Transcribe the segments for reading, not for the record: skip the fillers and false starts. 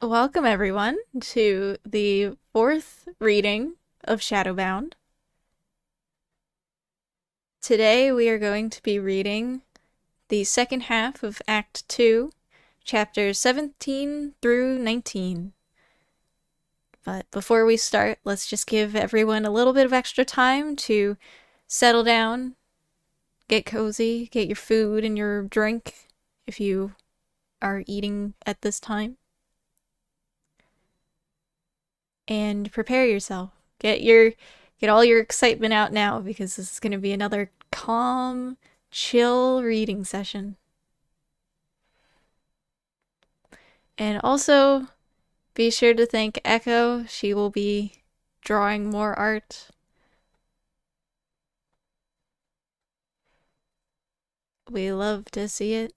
Welcome, everyone, to the fourth reading of Shadowbound. Today, we are going to be reading the second half of Act 2, chapters 17 through 19. But before we start, let's just give everyone a little bit of extra time to settle down, get cozy, get your food and your drink if you are eating at this time, and prepare yourself. Get all your excitement out now because this is going to be another calm, chill reading session. And also be sure to thank Echo. She will be drawing more art. We love to see it.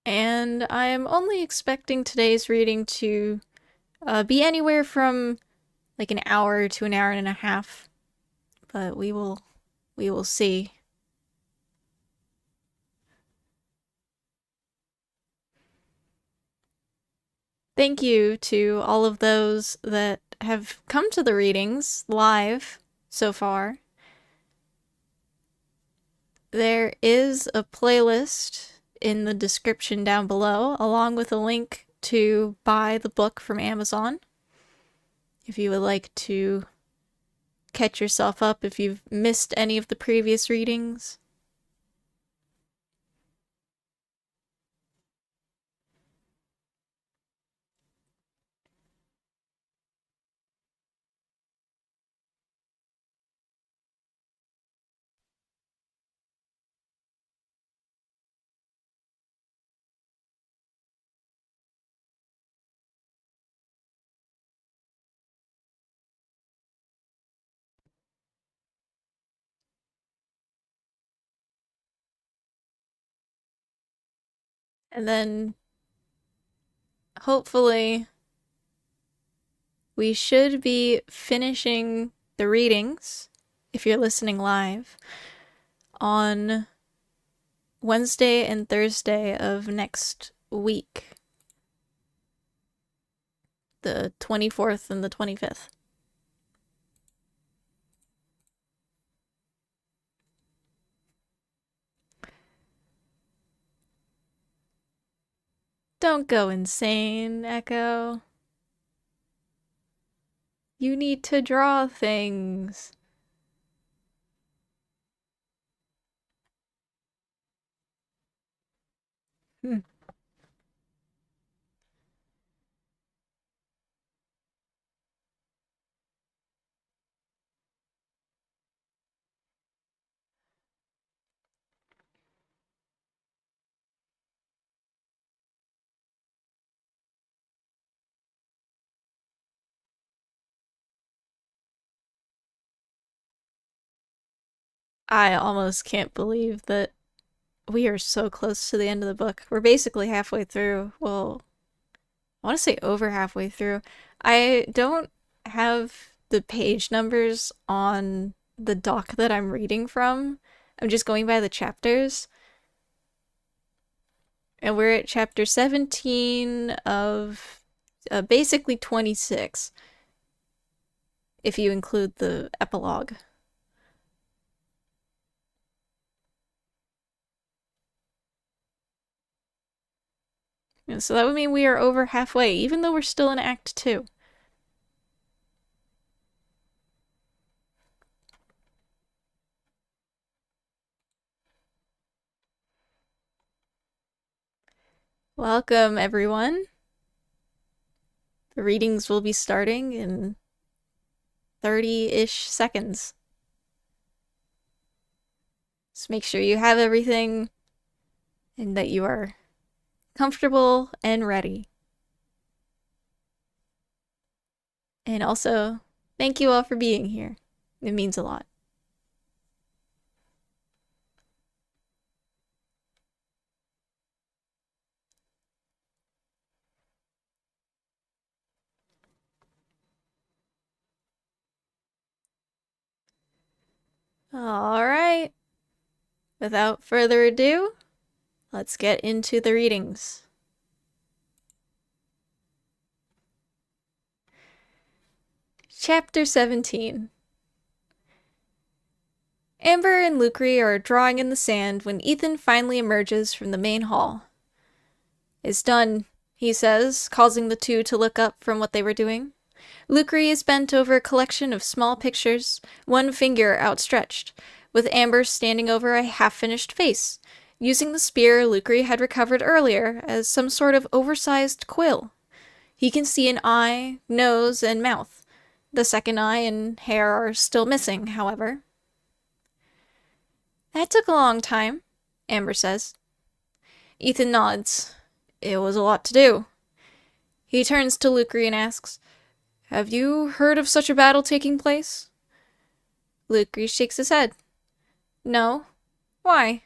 And I am only expecting today's reading to be anywhere from like an hour to an hour and a half, but we will see. Thank you to all of those that have come to the readings live so far. There is a playlist in the description down below, along with a link to buy the book from Amazon. If you would like to catch yourself up if you've missed any of the previous readings. And then hopefully we should be finishing the readings, if you're listening live, on Wednesday and Thursday of next week, the 24th and the 25th. Don't go insane, Echo. You need to draw things. Hmm. I almost can't believe that we are so close to the end of the book. We're basically halfway through. Well, I want to say over halfway through. I don't have the page numbers on the doc that I'm reading from. I'm just going by the chapters. And we're at chapter 17 of basically 26, if you include the epilogue. And so that would mean we are over halfway, even though we're still in Act 2. Welcome, everyone. The readings will be starting in 30-ish seconds. Just make sure you have everything and that you are comfortable and ready. And also, thank you all for being here. It means a lot. All right. without further ado, let's get into the readings. Chapter 17. Amber and Lucre are drawing in the sand when Ethan finally emerges from the main hall. "It's done," he says, causing the two to look up from what they were doing. Lucre is bent over a collection of small pictures, one finger outstretched, with Amber standing over a half-finished face, using the spear Lucre had recovered earlier as some sort of oversized quill. He can see an eye, nose, and mouth. The second eye and hair are still missing, however. "That took a long time," Amber says. Ethan nods. It was a lot to do. He turns to Lucre and asks, "Have you heard of such a battle taking place?" Lucre shakes his head. "No. Why?"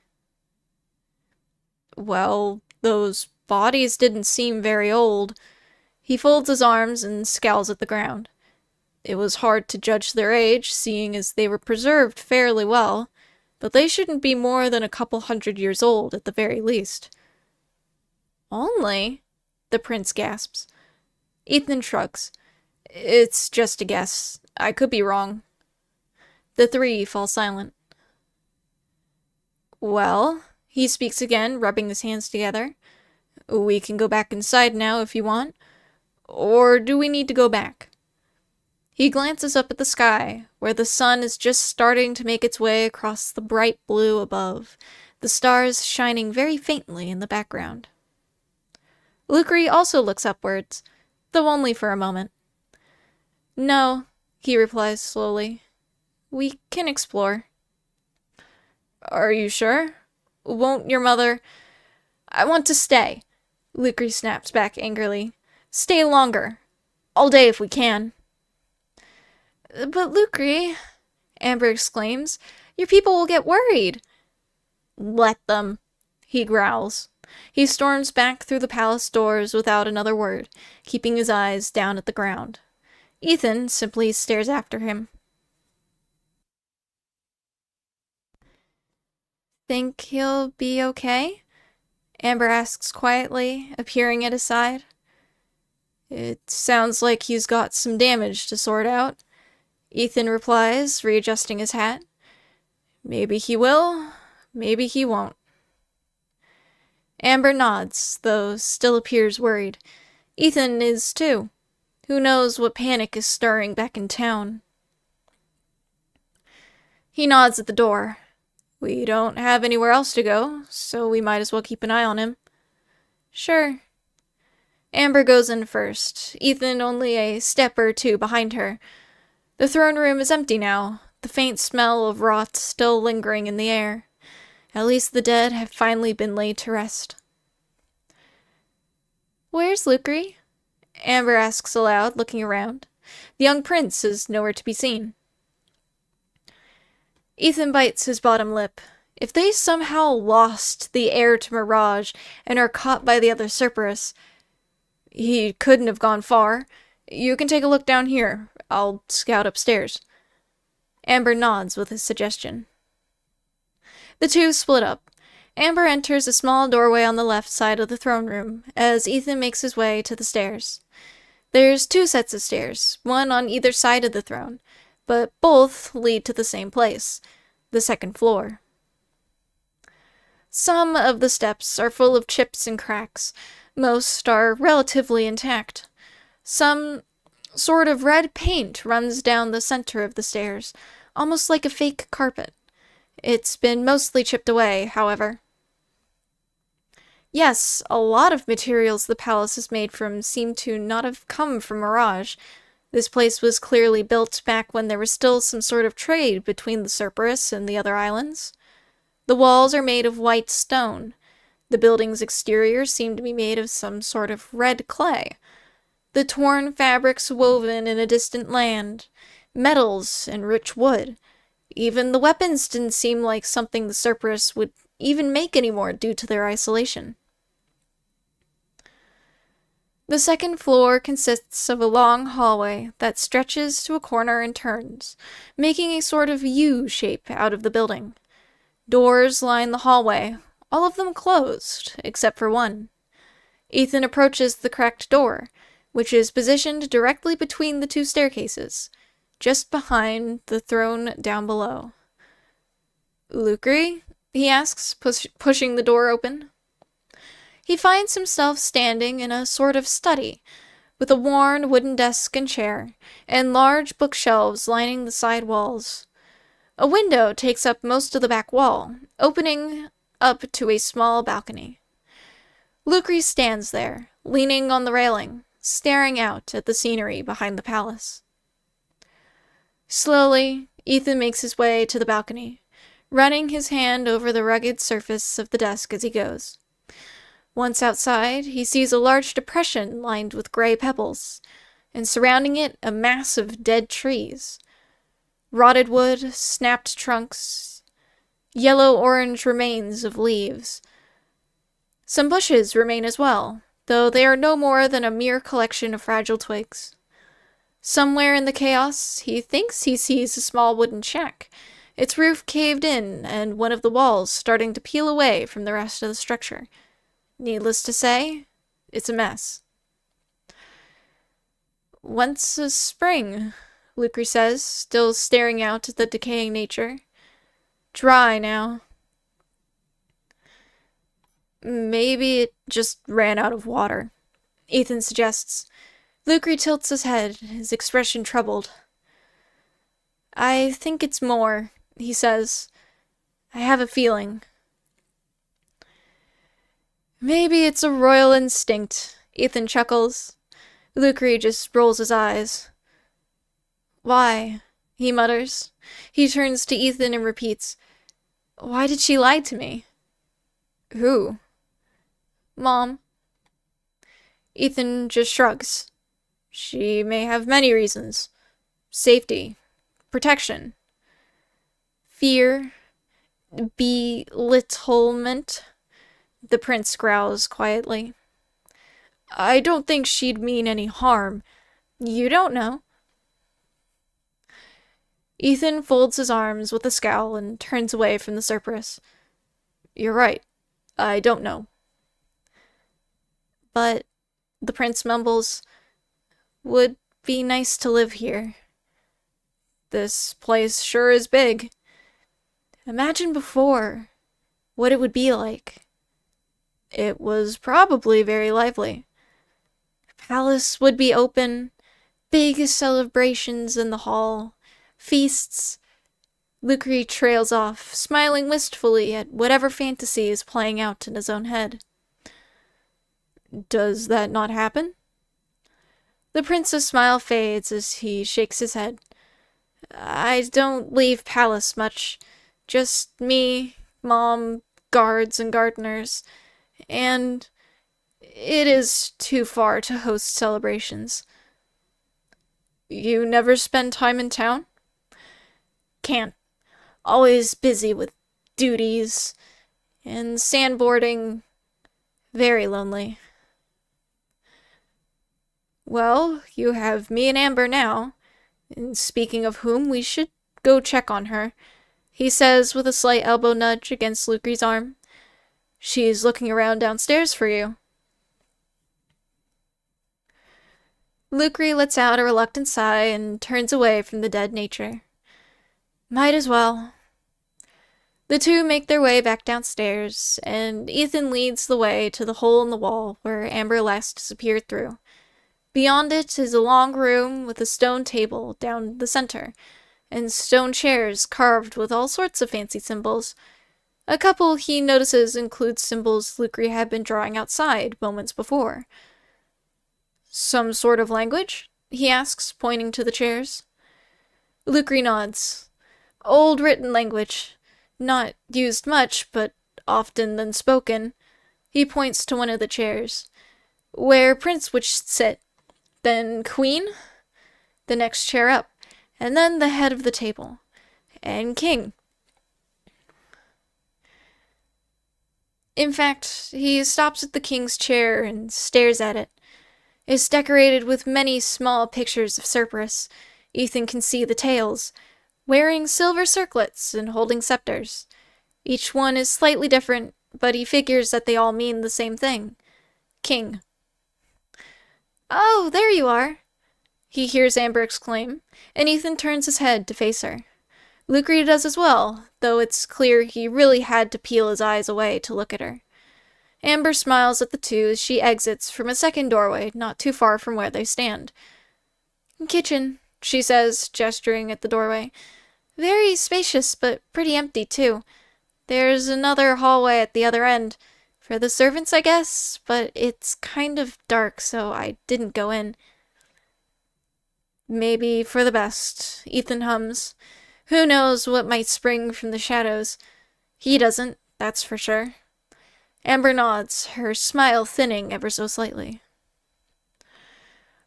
"Well, those bodies didn't seem very old." He folds his arms and scowls at the ground. "It was hard to judge their age, seeing as they were preserved fairly well, but they shouldn't be more than a couple 100 years old at the very least." "Only?" the prince gasps. Ethan shrugs. "It's just a guess. I could be wrong." The three fall silent. "Well," he speaks again, rubbing his hands together, "we can go back inside now if you want. Or do we need to go back?" He glances up at the sky, where the sun is just starting to make its way across the bright blue above, the stars shining very faintly in the background. Lucre also looks upwards, though only for a moment. "No," he replies slowly. "We can explore." "Are you sure? Won't your mother—" "I want to stay," Lucre snaps back angrily. "Stay longer. All day if we can." "But Lucre," Amber exclaims, "your people will get worried." "Let them," he growls. He storms back through the palace doors without another word, keeping his eyes down at the ground. Ethan simply stares after him. "Think he'll be okay?" Amber asks quietly, appearing at his side. "It sounds like he's got some damage to sort out," Ethan replies, readjusting his hat. "Maybe he will, maybe he won't." Amber nods, though still appears worried. Ethan is too. Who knows what panic is stirring back in town? He nods at the door. "We don't have anywhere else to go, so we might as well keep an eye on him." "Sure." Amber goes in first, Ethan only a step or two behind her. The throne room is empty now, the faint smell of rot still lingering in the air. At least the dead have finally been laid to rest. "Where's Lucre?" Amber asks aloud, looking around. The young prince is nowhere to be seen. Ethan bites his bottom lip. If they somehow lost the heir to Mirage and are caught by the other Cerberus, he couldn't have gone far. You can take a look down here. I'll scout upstairs. Amber nods with his suggestion. The two split up. Amber enters a small doorway on the left side of the throne room, as Ethan makes his way to the stairs. There's two sets of stairs, one on either side of the throne, but both lead to the same place, the second floor. Some of the steps are full of chips and cracks. Most are relatively intact. Some sort of red paint runs down the center of the stairs, almost like a fake carpet. It's been mostly chipped away, however. Yes, a lot of materials the palace is made from seem to not have come from Mirage. This place was clearly built back when there was still some sort of trade between the Cerberus and the other islands. The walls are made of white stone. The building's exterior seemed to be made of some sort of red clay. The torn fabrics woven in a distant land. Metals and rich wood. Even the weapons didn't seem like something the Cerberus would even make anymore due to their isolation. The second floor consists of a long hallway that stretches to a corner and turns, making a sort of U shape out of the building. Doors line the hallway, all of them closed, except for one. Ethan approaches the cracked door, which is positioned directly between the two staircases, just behind the throne down below. "Lucre?" he asks, pushing the door open. He finds himself standing in a sort of study, with a worn wooden desk and chair, and large bookshelves lining the side walls. A window takes up most of the back wall, opening up to a small balcony. Lucre stands there, leaning on the railing, staring out at the scenery behind the palace. Slowly, Ethan makes his way to the balcony, running his hand over the rugged surface of the desk as he goes. Once outside, he sees a large depression lined with gray pebbles, and surrounding it a mass of dead trees. Rotted wood, snapped trunks, yellow-orange remains of leaves. Some bushes remain as well, though they are no more than a mere collection of fragile twigs. Somewhere in the chaos, he thinks he sees a small wooden shack, its roof caved in and one of the walls starting to peel away from the rest of the structure. Needless to say, it's a mess. "Once a spring," Lucre says, still staring out at the decaying nature. "Dry now." "Maybe it just ran out of water," Ethan suggests. Lucre tilts his head, his expression troubled. "I think it's more," he says. "I have a feeling." "Maybe it's a royal instinct," Ethan chuckles. Lucre just rolls his eyes. "Why?" he mutters. He turns to Ethan and repeats, "Why did she lie to me?" "Who?" "Mom." Ethan just shrugs. "She may have many reasons. Safety. Protection. Fear. Belittlement," the prince growls quietly. "I don't think she'd mean any harm. You don't know." Ethan folds his arms with a scowl and turns away from the Cerberus. "You're right. I don't know." "But," the prince mumbles, "would be nice to live here. This place sure is big. Imagine before, what it would be like." "It was probably very lively. Palace would be open, big celebrations in the hall, feasts." Lucre trails off, smiling wistfully at whatever fantasy is playing out in his own head. "Does that not happen?" The prince's smile fades as he shakes his head. "I don't leave palace much. Just me, Mom, guards and gardeners. And it is too far to host celebrations." "You never spend time in town?" "Can't. Always busy with duties and sandboarding. Very lonely." "Well, you have me and Amber now. And speaking of whom, we should go check on her," he says with a slight elbow nudge against Lucre's arm. "She's looking around downstairs for you." Lucre lets out a reluctant sigh and turns away from the dead nature. Might as well. The two make their way back downstairs, and Ethan leads the way to the hole in the wall where Amber last disappeared through. Beyond it is a long room with a stone table down the center, and stone chairs carved with all sorts of fancy symbols. A couple he notices include symbols Lucre had been drawing outside moments before. "Some sort of language?" he asks, pointing to the chairs. Lucre nods. "Old written language. Not used much, but often then spoken." He points to one of the chairs. "Where Prince would sit. Then Queen. The next chair up. And then the head of the table. And King." In fact, he stops at the king's chair and stares at it. It's decorated with many small pictures of Cerberus. Ethan can see the tails, wearing silver circlets and holding scepters. Each one is slightly different, but he figures that they all mean the same thing. King. "Oh, there you are," he hears Amber exclaim, and Ethan turns his head to face her. Lucre does as well, though it's clear he really had to peel his eyes away to look at her. Amber smiles at the two as she exits from a second doorway not too far from where they stand. "Kitchen," she says, gesturing at the doorway. "Very spacious, but pretty empty, too. There's another hallway at the other end. For the servants, I guess, but it's kind of dark, so I didn't go in." "Maybe for the best," Ethan hums. "Who knows what might spring from the shadows? He doesn't, that's for sure." Amber nods, her smile thinning ever so slightly.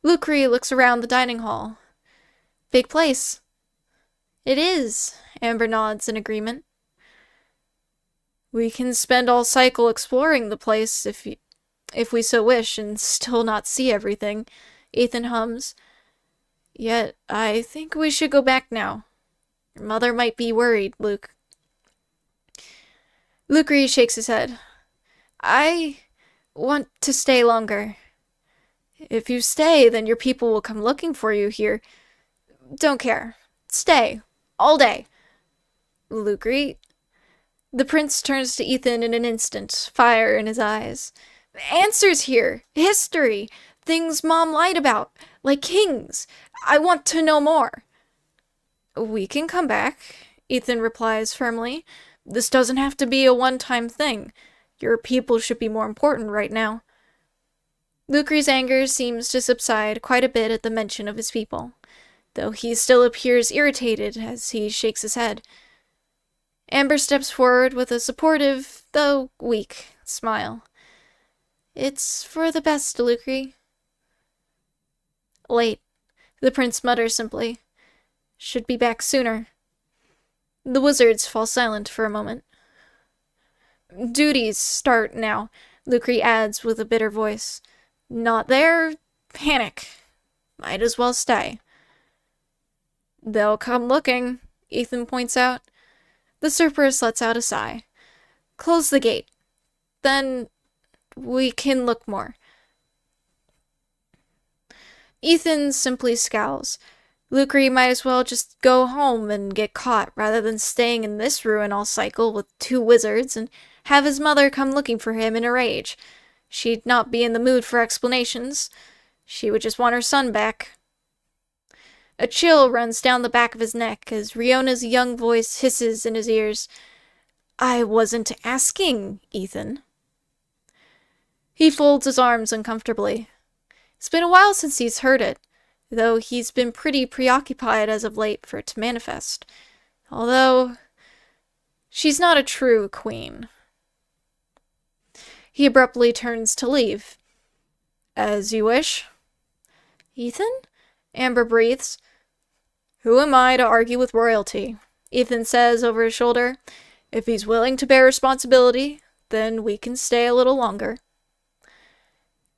Lucre looks around the dining hall. "Big place." "It is," Amber nods in agreement. "We can spend all cycle exploring the place if we so wish and still not see everything," Ethan hums. "Yet I think we should go back now. Your mother might be worried, Luke." Lucre shakes his head. "I want to stay longer." "If you stay, then your people will come looking for you here. Don't care. Stay. All day." "Lucre." The prince turns to Ethan in an instant, fire in his eyes. "Answers here. History. Things Mom lied about. Like kings. I want to know more." "We can come back," Ethan replies firmly. "This doesn't have to be a one-time thing. Your people should be more important right now." Lucre's anger seems to subside quite a bit at the mention of his people, though he still appears irritated as he shakes his head. Amber steps forward with a supportive, though weak, smile. "It's for the best, Lucre." "Late," the prince mutters simply. "Should be back sooner." The wizards fall silent for a moment. "Duties start now," Lucre adds with a bitter voice. "Not there, panic. Might as well stay." "They'll come looking," Ethan points out. The Cerberus lets out a sigh. "Close the gate. Then we can look more." Ethan simply scowls. Lucre might as well just go home and get caught rather than staying in this ruin all cycle with two wizards and have his mother come looking for him in a rage. She'd not be in the mood for explanations. She would just want her son back. A chill runs down the back of his neck as Riona's young voice hisses in his ears. "I wasn't asking, Ethan." He folds his arms uncomfortably. It's been a while since he's heard it, though he's been pretty preoccupied as of late for it to manifest. Although, she's not a true queen. He abruptly turns to leave. "As you wish." "Ethan?" Amber breathes. "Who am I to argue with royalty?" Ethan says over his shoulder. "If he's willing to bear responsibility, then we can stay a little longer."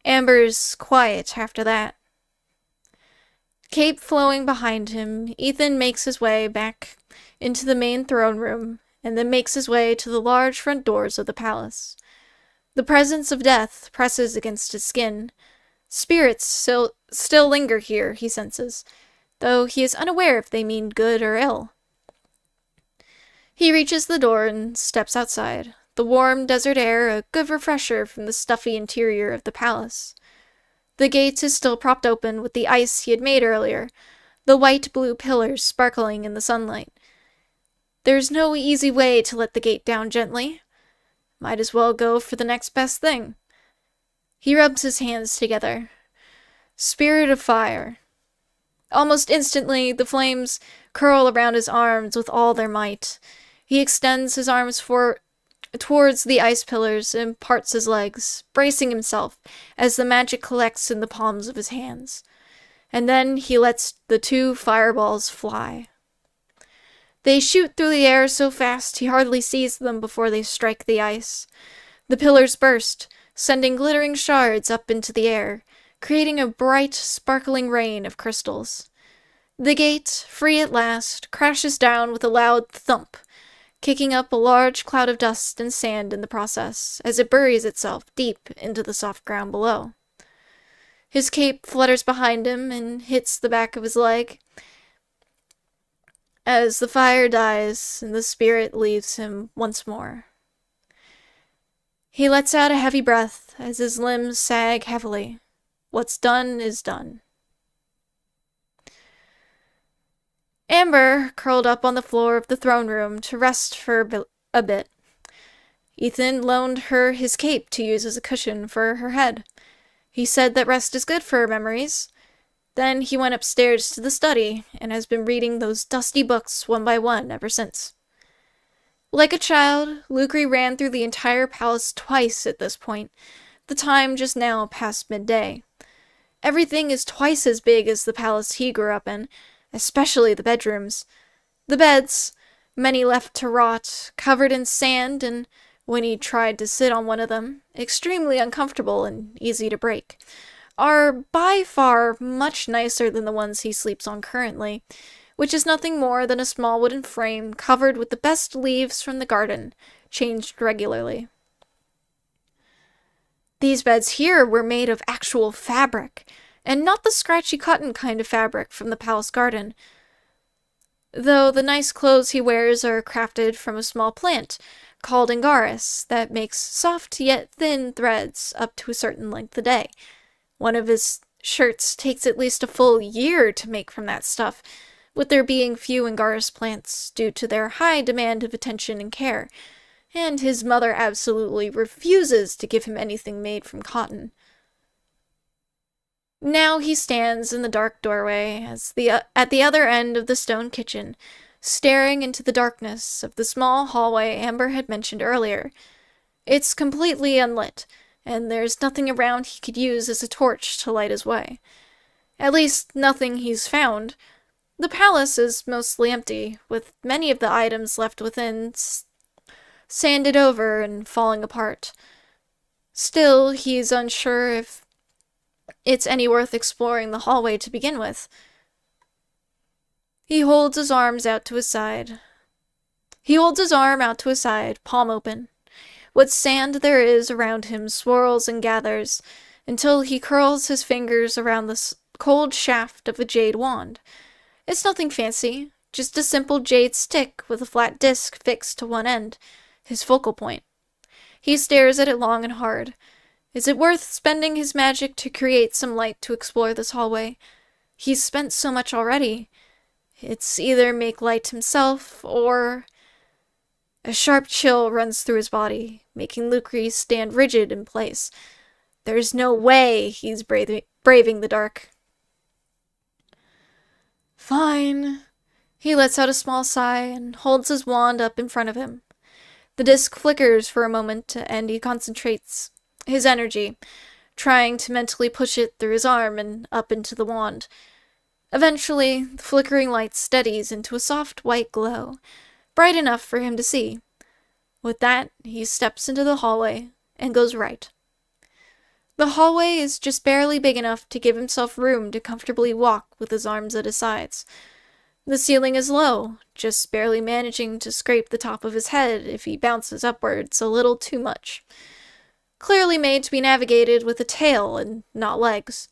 Amber's quiet after that. Cape flowing behind him, Ethan makes his way back into the main throne room, and then makes his way to the large front doors of the palace. The presence of death presses against his skin. Spirits still linger here, he senses, though he is unaware if they mean good or ill. He reaches the door and steps outside, the warm desert air a good refresher from the stuffy interior of the palace. The gate is still propped open with the ice he had made earlier, the white-blue pillars sparkling in the sunlight. There's no easy way to let the gate down gently. Might as well go for the next best thing. He rubs his hands together. Spirit of fire. Almost instantly, the flames curl around his arms with all their might. He extends his arms towards the ice pillars and parts his legs, bracing himself as the magic collects in the palms of his hands. And then he lets the two fireballs fly. They shoot through the air so fast he hardly sees them before they strike the ice. The pillars burst, sending glittering shards up into the air, creating a bright, sparkling rain of crystals. The gate, free at last, crashes down with a loud thump, kicking up a large cloud of dust and sand in the process as it buries itself deep into the soft ground below. His cape flutters behind him and hits the back of his leg as the fire dies and the spirit leaves him once more. He lets out a heavy breath as his limbs sag heavily. What's done is done. Amber curled up on the floor of the throne room to rest for a bit. Ethan loaned her his cape to use as a cushion for her head. He said that rest is good for her memories. Then he went upstairs to the study and has been reading those dusty books one by one ever since. Like a child, Lucre ran through the entire palace twice at this point, the time just now past midday. Everything is twice as big as the palace he grew up in, especially the bedrooms. The beds, many left to rot, covered in sand, and when he tried to sit on one of them, extremely uncomfortable and easy to break, are by far much nicer than the ones he sleeps on currently, which is nothing more than a small wooden frame covered with the best leaves from the garden, changed regularly. These beds here were made of actual fabric, and not the scratchy cotton kind of fabric from the palace garden, though the nice clothes he wears are crafted from a small plant called angaris that makes soft yet thin threads up to a certain length a day. One of his shirts takes at least a full year to make from that stuff, with there being few angaris plants due to their high demand of attention and care, and his mother absolutely refuses to give him anything made from cotton. Now he stands in the dark doorway at the other end of the stone kitchen, staring into the darkness of the small hallway Amber had mentioned earlier. It's completely unlit, and there's nothing around he could use as a torch to light his way. At least, nothing he's found. The palace is mostly empty, with many of the items left within sanded over and falling apart. Still, he's unsure if it's any worth exploring the hallway to begin with. He holds his arm out to his side, palm open. What sand there is around him swirls and gathers until he curls his fingers around the cold shaft of a jade wand. It's nothing fancy, just a simple jade stick with a flat disc fixed to one end, his focal point. He stares at it long and hard. Is it worth spending his magic to create some light to explore this hallway? He's spent so much already. It's either make light himself, or... A sharp chill runs through his body, making Lucre stand rigid in place. There's no way he's braving the dark. Fine. He lets out a small sigh and holds his wand up in front of him. The disc flickers for a moment, and he concentrates his energy, trying to mentally push it through his arm and up into the wand. Eventually, the flickering light steadies into a soft white glow, bright enough for him to see. With that, he steps into the hallway and goes right. The hallway is just barely big enough to give himself room to comfortably walk with his arms at his sides. The ceiling is low, just barely managing to scrape the top of his head if he bounces upwards a little too much. Clearly made to be navigated with a tail and not legs.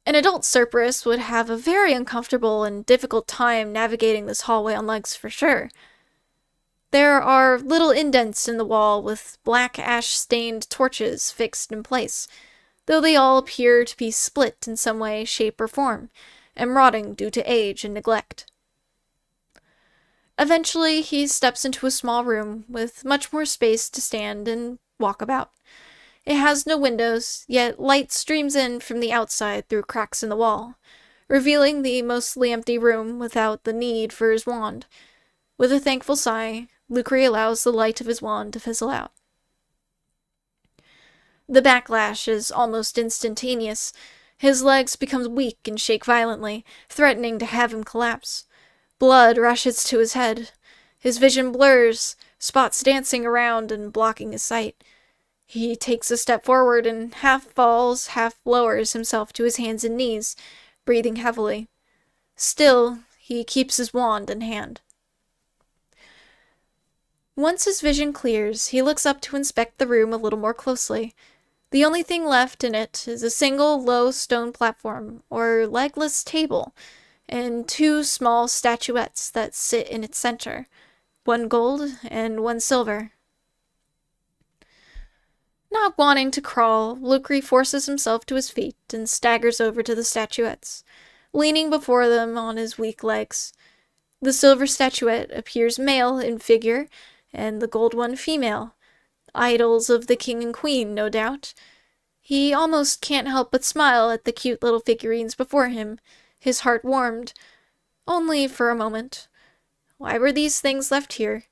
An adult Cerberus would have a very uncomfortable and difficult time navigating this hallway on legs for sure. There are little indents in the wall with black ash-stained torches fixed in place, though they all appear to be split in some way, shape, or form, and rotting due to age and neglect. Eventually, he steps into a small room with much more space to stand and walk about. It has no windows, yet light streams in from the outside through cracks in the wall, revealing the mostly empty room without the need for his wand. With a thankful sigh, Lucre allows the light of his wand to fizzle out. The backlash is almost instantaneous. His legs become weak and shake violently, threatening to have him collapse. Blood rushes to his head. His vision blurs, spots dancing around and blocking his sight. He takes a step forward and half falls, half lowers himself to his hands and knees, breathing heavily. Still, he keeps his wand in hand. Once his vision clears, he looks up to inspect the room a little more closely. The only thing left in it is a single low stone platform, or legless table, and two small statuettes that sit in its center, one gold and one silver. Not wanting to crawl, Lucre forces himself to his feet and staggers over to the statuettes, leaning before them on his weak legs. The silver statuette appears male in figure, and the gold one female. Idols of the king and queen, no doubt. He almost can't help but smile at the cute little figurines before him. His heart warmed. Only for a moment. Why were these things left here?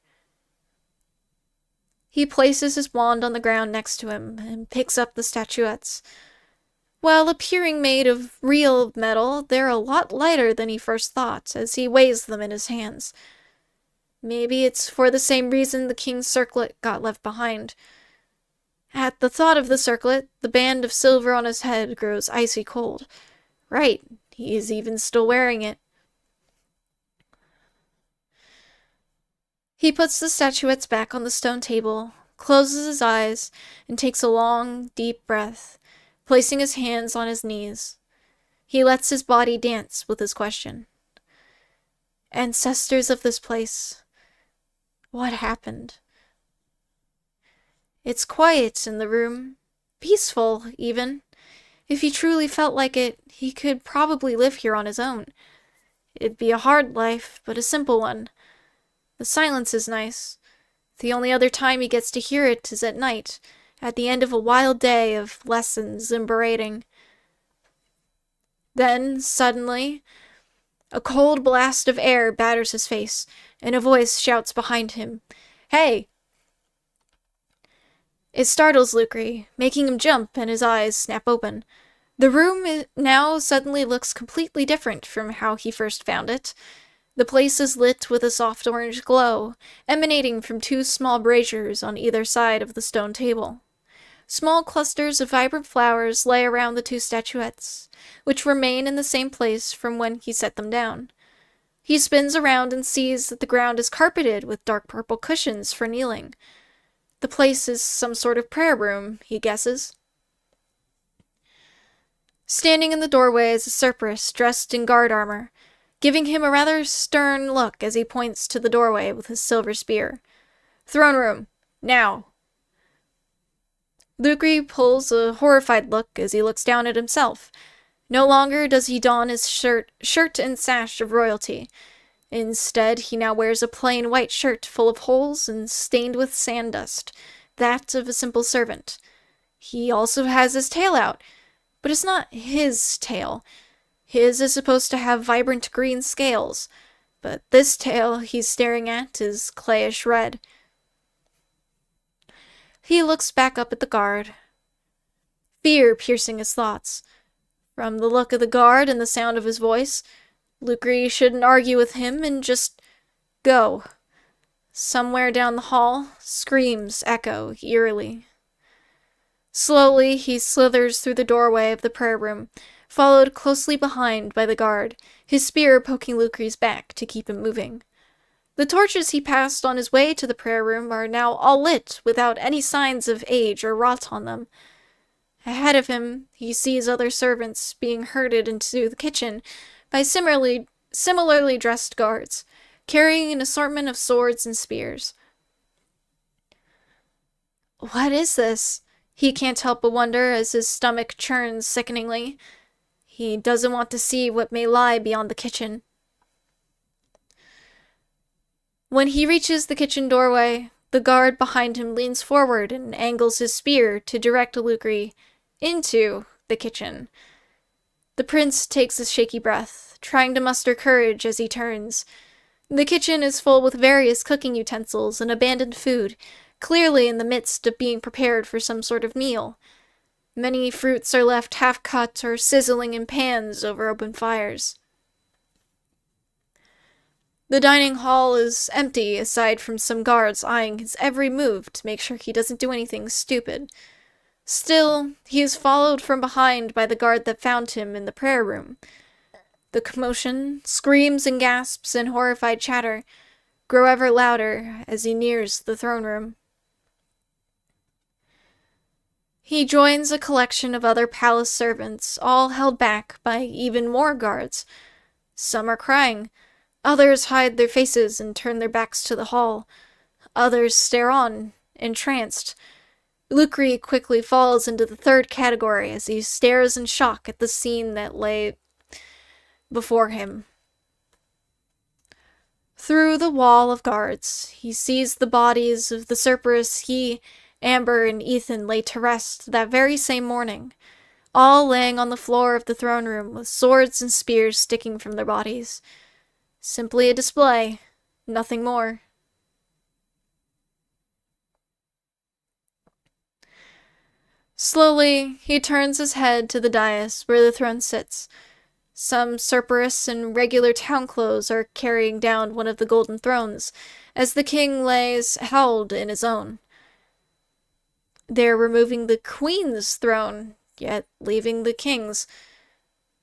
He places his wand on the ground next to him and picks up the statuettes. While appearing made of real metal, they're a lot lighter than he first thought as he weighs them in his hands. Maybe it's for the same reason the king's circlet got left behind. At the thought of the circlet, the band of silver on his head grows icy cold. Right, he is even still wearing it. He puts the statuettes back on the stone table, closes his eyes, and takes a long, deep breath, placing his hands on his knees. He lets his body dance with his question. Ancestors of this place, what happened? It's quiet in the room, peaceful, even. If he truly felt like it, he could probably live here on his own. It'd be a hard life, but a simple one. The silence is nice. The only other time he gets to hear it is at night, at the end of a wild day of lessons and berating. Then, suddenly, a cold blast of air batters his face, and a voice shouts behind him, "Hey!" It startles Lucre, making him jump and his eyes snap open. The room now suddenly looks completely different from how he first found it. The place is lit with a soft orange glow, emanating from two small braziers on either side of the stone table. Small clusters of vibrant flowers lay around the two statuettes, which remain in the same place from when he set them down. He spins around and sees that the ground is carpeted with dark purple cushions for kneeling. The place is some sort of prayer room, he guesses. Standing in the doorway is a Cerberus dressed in guard armor, giving him a rather stern look as he points to the doorway with his silver spear. "Throne room, now!" Lucre pulls a horrified look as he looks down at himself. No longer does he don his shirt and sash of royalty. Instead, he now wears a plain white shirt full of holes and stained with sand dust, that of a simple servant. He also has his tail out, but it's not his tail. His is supposed to have vibrant green scales, but this tail he's staring at is clayish red. He looks back up at the guard, fear piercing his thoughts. From the look of the guard and the sound of his voice, Lucre shouldn't argue with him and just go. Somewhere down the hall, screams echo eerily. Slowly, he slithers through the doorway of the prayer room, followed closely behind by the guard, his spear poking Lucre's back to keep him moving. The torches he passed on his way to the prayer room are now all lit without any signs of age or rot on them. Ahead of him, he sees other servants being herded into the kitchen by similarly dressed guards, carrying an assortment of swords and spears. What is this? He can't help but wonder as his stomach churns sickeningly. He doesn't want to see what may lie beyond the kitchen. When he reaches the kitchen doorway, the guard behind him leans forward and angles his spear to direct Lucre into the kitchen. The prince takes a shaky breath, trying to muster courage as he turns. The kitchen is full with various cooking utensils and abandoned food, clearly in the midst of being prepared for some sort of meal. Many fruits are left half-cut or sizzling in pans over open fires. The dining hall is empty, aside from some guards eyeing his every move to make sure he doesn't do anything stupid. Still, he is followed from behind by the guard that found him in the prayer room. The commotion, screams and gasps and horrified chatter, grow ever louder as he nears the throne room. He joins a collection of other palace servants, all held back by even more guards. Some are crying. Others hide their faces and turn their backs to the hall. Others stare on, entranced. Lucre quickly falls into the third category as he stares in shock at the scene that lay before him. Through the wall of guards, he sees the bodies of the Cerberus he, Amber, and Ethan lay to rest that very same morning, all laying on the floor of the throne room with swords and spears sticking from their bodies. Simply a display, nothing more. Slowly, he turns his head to the dais where the throne sits. Some Cerberus in regular town clothes are carrying down one of the golden thrones, as the king lays held in his own. They're removing the queen's throne, yet leaving the king's.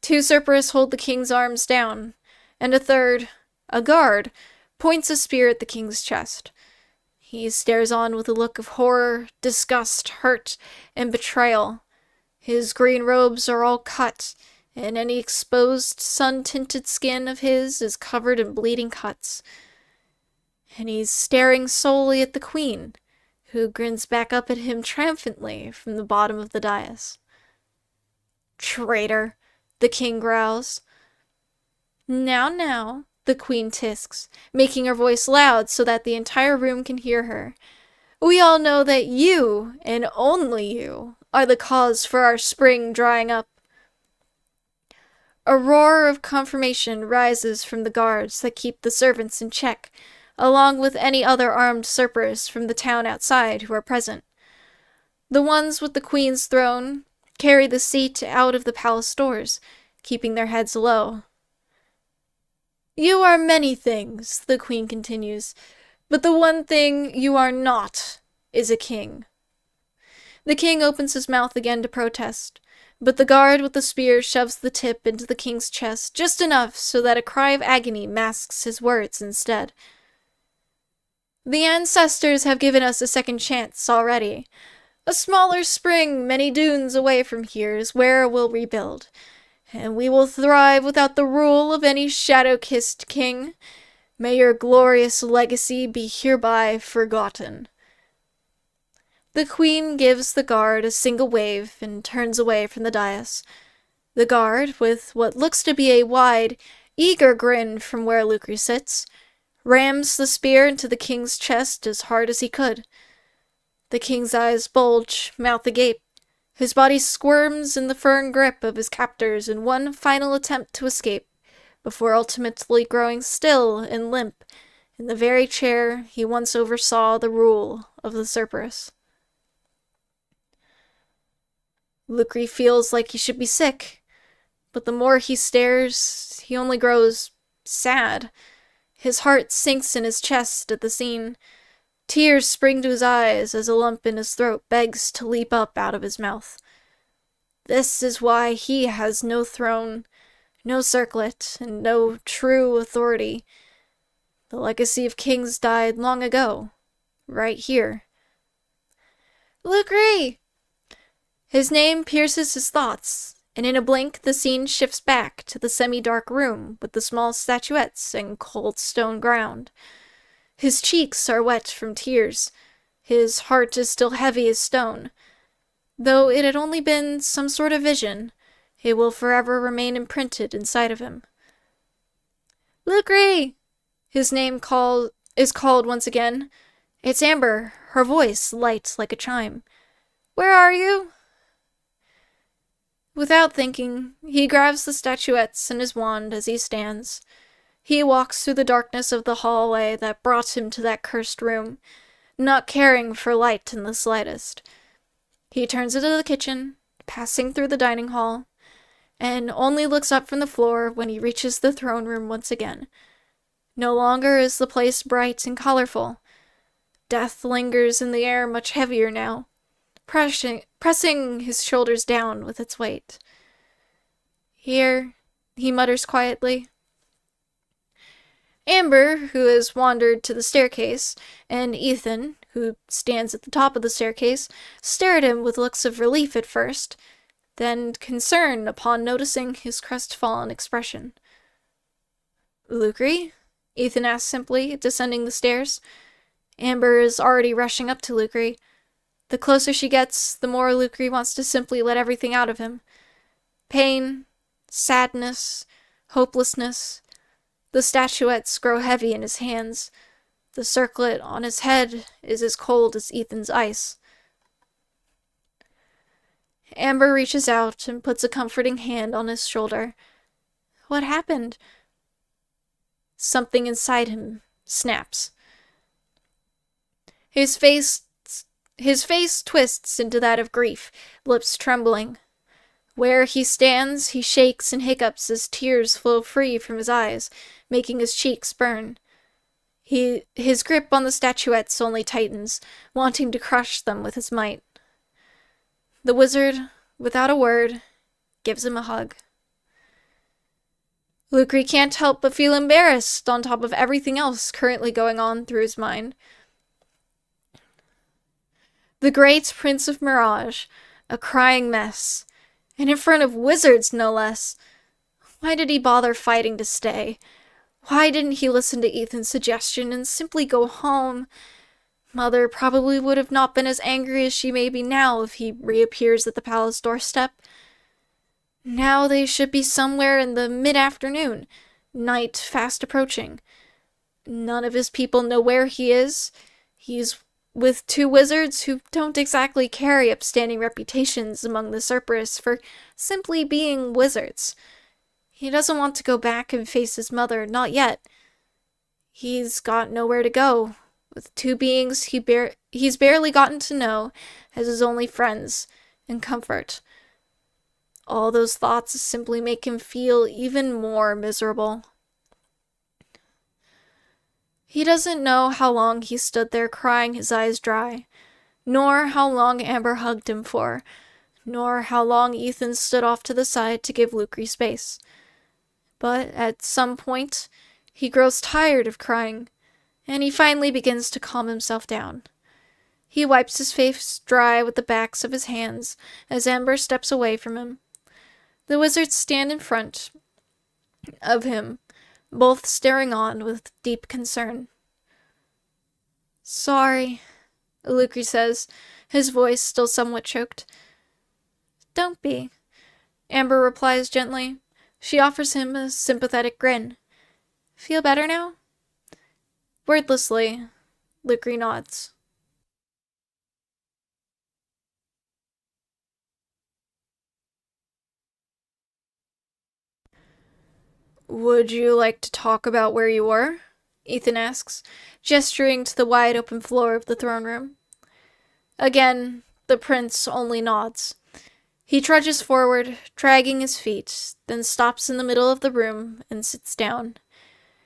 2 Cerberus hold the king's arms down, and a third, a guard, points a spear at the king's chest. He stares on with a look of horror, disgust, hurt, and betrayal. His green robes are all cut, and any exposed, sun-tinted skin of his is covered in bleeding cuts. And he's staring solely at the queen, who grins back up at him triumphantly from the bottom of the dais. "Traitor," the king growls. Now, the queen tisks, making her voice loud so that the entire room can hear her. "We all know that you, and only you, are the cause for our spring drying up." A roar of confirmation rises from the guards that keep the servants in check, along with any other armed Cerberus from the town outside who are present. The ones with the queen's throne carry the seat out of the palace doors, keeping their heads low. "You are many things," the queen continues, "but the one thing you are not is a king." The king opens his mouth again to protest, but the guard with the spear shoves the tip into the king's chest just enough so that a cry of agony masks his words instead. "The ancestors have given us a second chance already. A smaller spring many dunes away from here is where we'll rebuild, and we will thrive without the rule of any shadow-kissed king. May your glorious legacy be hereby forgotten." The queen gives the guard a single wave and turns away from the dais. The guard, with what looks to be a wide, eager grin from where Lucre sits, rams the spear into the king's chest as hard as he could. The king's eyes bulge, mouth agape. His body squirms in the firm grip of his captors in one final attempt to escape, before ultimately growing still and limp in the very chair he once oversaw the rule of the Cerberus. Lucre feels like he should be sick, but the more he stares, he only grows sad. His heart sinks in his chest at the scene. Tears spring to his eyes as a lump in his throat begs to leap up out of his mouth. This is why he has no throne, no circlet, and no true authority. The legacy of kings died long ago, right here. "Lucre!" His name pierces his thoughts, and in a blink the scene shifts back to the semi-dark room with the small statuettes and cold stone ground. His cheeks are wet from tears. His heart is still heavy as stone. Though it had only been some sort of vision, it will forever remain imprinted inside of him. "Lucre!" His name is called once again. It's Amber, her voice light like a chime. "Where are you?" Without thinking, he grabs the statuettes and his wand as he stands. He walks through the darkness of the hallway that brought him to that cursed room, not caring for light in the slightest. He turns into the kitchen, passing through the dining hall, and only looks up from the floor when he reaches the throne room once again. No longer is the place bright and colorful. Death lingers in the air much heavier now, pressing his shoulders down with its weight. "Here," he mutters quietly. Amber, who has wandered to the staircase, and Ethan, who stands at the top of the staircase, stare at him with looks of relief at first, then concern upon noticing his crestfallen expression. "Lucre?" Ethan asks simply, descending the stairs. Amber is already rushing up to Lucre. The closer she gets, the more Lucre wants to simply let everything out of him. Pain, sadness, hopelessness. The statuettes grow heavy in his hands. The circlet on his head is as cold as Ethan's ice. Amber reaches out and puts a comforting hand on his shoulder. "What happened?" Something inside him snaps. His face twists into that of grief, lips trembling. Where he stands, he shakes and hiccups as tears flow free from his eyes, making his cheeks burn. His grip on the statuettes only tightens, wanting to crush them with his might. The wizard, without a word, gives him a hug. Lucre can't help but feel embarrassed on top of everything else currently going on through his mind. The great Prince of Mirage, a crying mess, and in front of wizards no less. Why did he bother fighting to stay? Why didn't he listen to Ethan's suggestion and simply go home? Mother probably would have not been as angry as she may be now if he reappears at the palace doorstep. Now they should be somewhere in the mid-afternoon, night fast approaching. None of his people know where he is. He's with two wizards who don't exactly carry upstanding reputations among the Cerberus for simply being wizards. He doesn't want to go back and face his mother, not yet. He's got nowhere to go, with two beings he's barely gotten to know as his only friends and comfort. All those thoughts simply make him feel even more miserable. He doesn't know how long he stood there crying his eyes dry, nor how long Amber hugged him for, nor how long Ethan stood off to the side to give Lucre space. But at some point, he grows tired of crying, and he finally begins to calm himself down. He wipes his face dry with the backs of his hands as Amber steps away from him. The wizards stand in front of him, both staring on with deep concern. "Sorry," Lucre says, his voice still somewhat choked. "Don't be," Amber replies gently. She offers him a sympathetic grin. "Feel better now?" Wordlessly, Lucre nods. "Would you like to talk about where you were?" Ethan asks, gesturing to the wide open floor of the throne room. Again, the prince only nods. He trudges forward, dragging his feet, then stops in the middle of the room and sits down.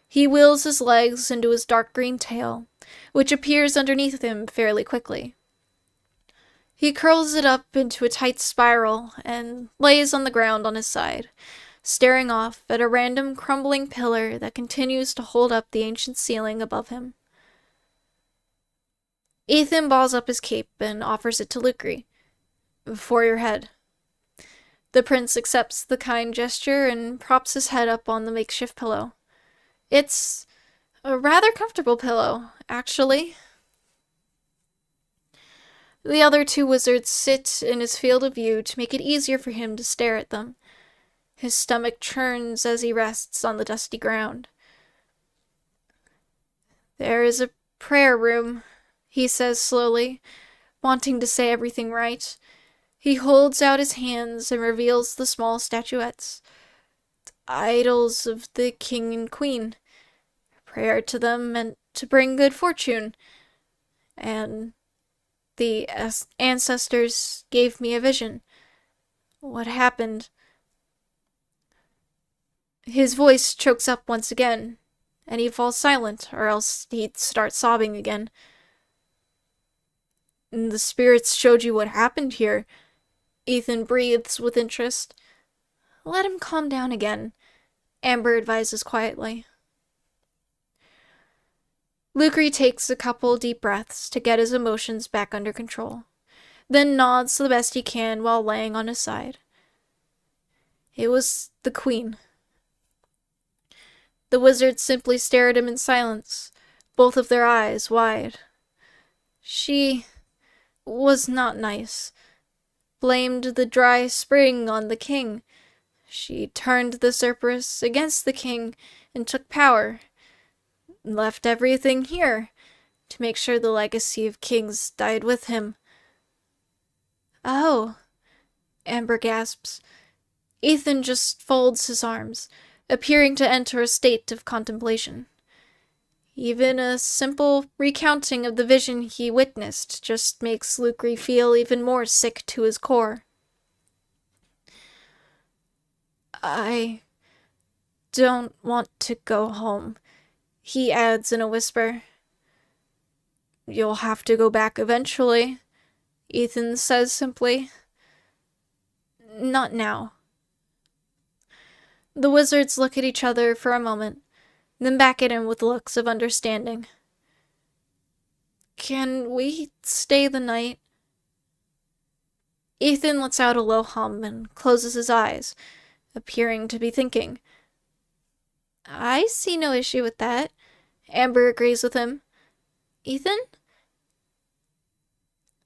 He wheels his legs into his dark green tail, which appears underneath him fairly quickly. He curls it up into a tight spiral and lays on the ground on his side, staring off at a random crumbling pillar that continues to hold up the ancient ceiling above him. Ethan balls up his cape and offers it to Lucre. "For your head." The prince accepts the kind gesture and props his head up on the makeshift pillow. It's a rather comfortable pillow, actually. The other two wizards sit in his field of view to make it easier for him to stare at them. His stomach churns as he rests on the dusty ground. "There is a prayer room," he says slowly, wanting to say everything right. He holds out his hands and reveals the small statuettes. Idols of the king and queen. Prayer to them meant to bring good fortune. And the ancestors gave me a vision. What happened? His voice chokes up once again, and he falls silent, or else he'd start sobbing again. "The spirits showed you what happened here," Ethan breathes with interest. "Let him calm down again," Amber advises quietly. Lucre takes a couple deep breaths to get his emotions back under control, then nods the best he can while laying on his side. It was the Queen. The wizards simply stare at him in silence, both of their eyes wide. She was not nice. Blamed the dry spring on the king. She turned the Cerberus against the king and took power. Left everything here to make sure the legacy of kings died with him. Oh, Amber gasps. Ethan just folds his arms, appearing to enter a state of contemplation. Even a simple recounting of the vision he witnessed just makes Lucre feel even more sick to his core. I don't want to go home, he adds in a whisper. You'll have to go back eventually, Ethan says simply. Not now. The wizards look at each other for a moment, then back at him with looks of understanding. Can we stay the night? Ethan lets out a low hum and closes his eyes, appearing to be thinking. I see no issue with that, Amber agrees with him. Ethan?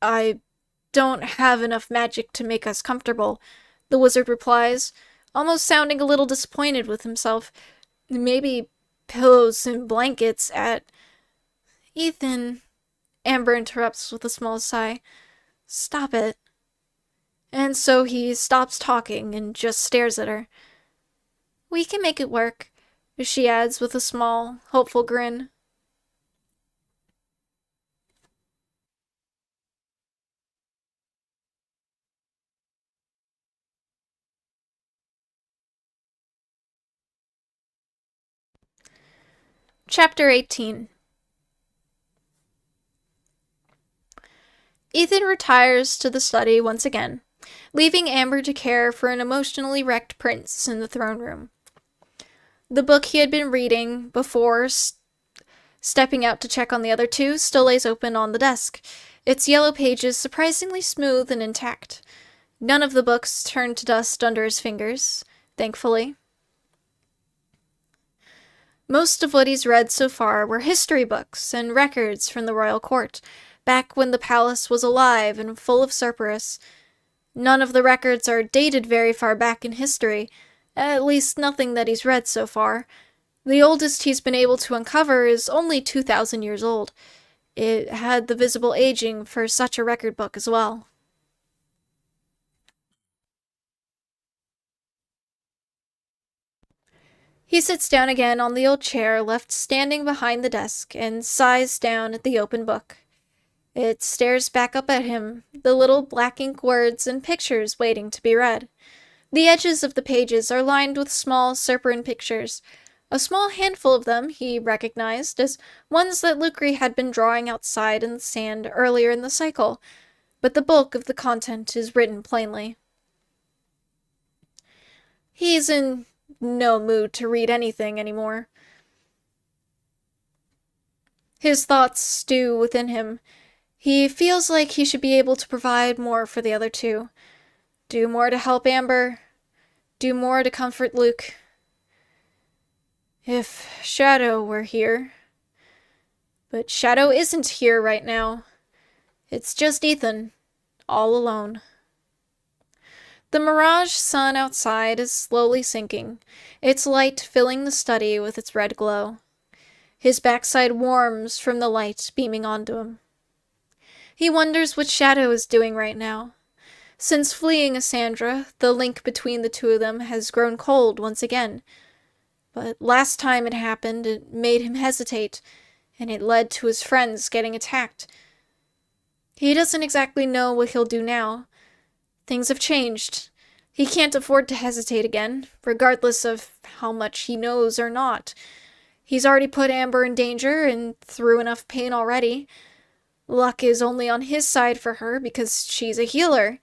I don't have enough magic to make us comfortable, the wizard replies, almost sounding a little disappointed with himself. Maybe pillows and blankets at... Ethan, Amber interrupts with a small sigh. Stop it. And so he stops talking and just stares at her. We can make it work, she adds with a small, hopeful grin. Chapter 18. Ethan retires to the study once again, leaving Amber to care for an emotionally wrecked prince in the throne room. The book he had been reading before stepping out to check on the other two still lays open on the desk, its yellow pages surprisingly smooth and intact. None of the books turned to dust under his fingers, thankfully. Most of what he's read so far were history books and records from the royal court, back when the palace was alive and full of Cerberus. None of the records are dated very far back in history, at least nothing that he's read so far. The oldest he's been able to uncover is only 2,000 years old. It had the visible aging for such a record book as well. He sits down again on the old chair left standing behind the desk and sighs down at the open book. It stares back up at him, the little black ink words and pictures waiting to be read. The edges of the pages are lined with small serpent pictures. A small handful of them he recognized as ones that Lucre had been drawing outside in the sand earlier in the cycle, but the bulk of the content is written plainly. He's in no mood to read anything anymore. His thoughts stew within him. He feels like he should be able to provide more for the other two. Do more to help Amber. Do more to comfort Luke. If Shadow were here. But Shadow isn't here right now. It's just Ethan, all alone. The mirage sun outside is slowly sinking, its light filling the study with its red glow. His backside warms from the light beaming onto him. He wonders what Shadow is doing right now. Since fleeing Cassandra, the link between the two of them has grown cold once again. But last time it happened, it made him hesitate, and it led to his friends getting attacked. He doesn't exactly know what he'll do now. Things have changed. He can't afford to hesitate again, regardless of how much he knows or not. He's already put Amber in danger and through enough pain already. Luck is only on his side for her because she's a healer.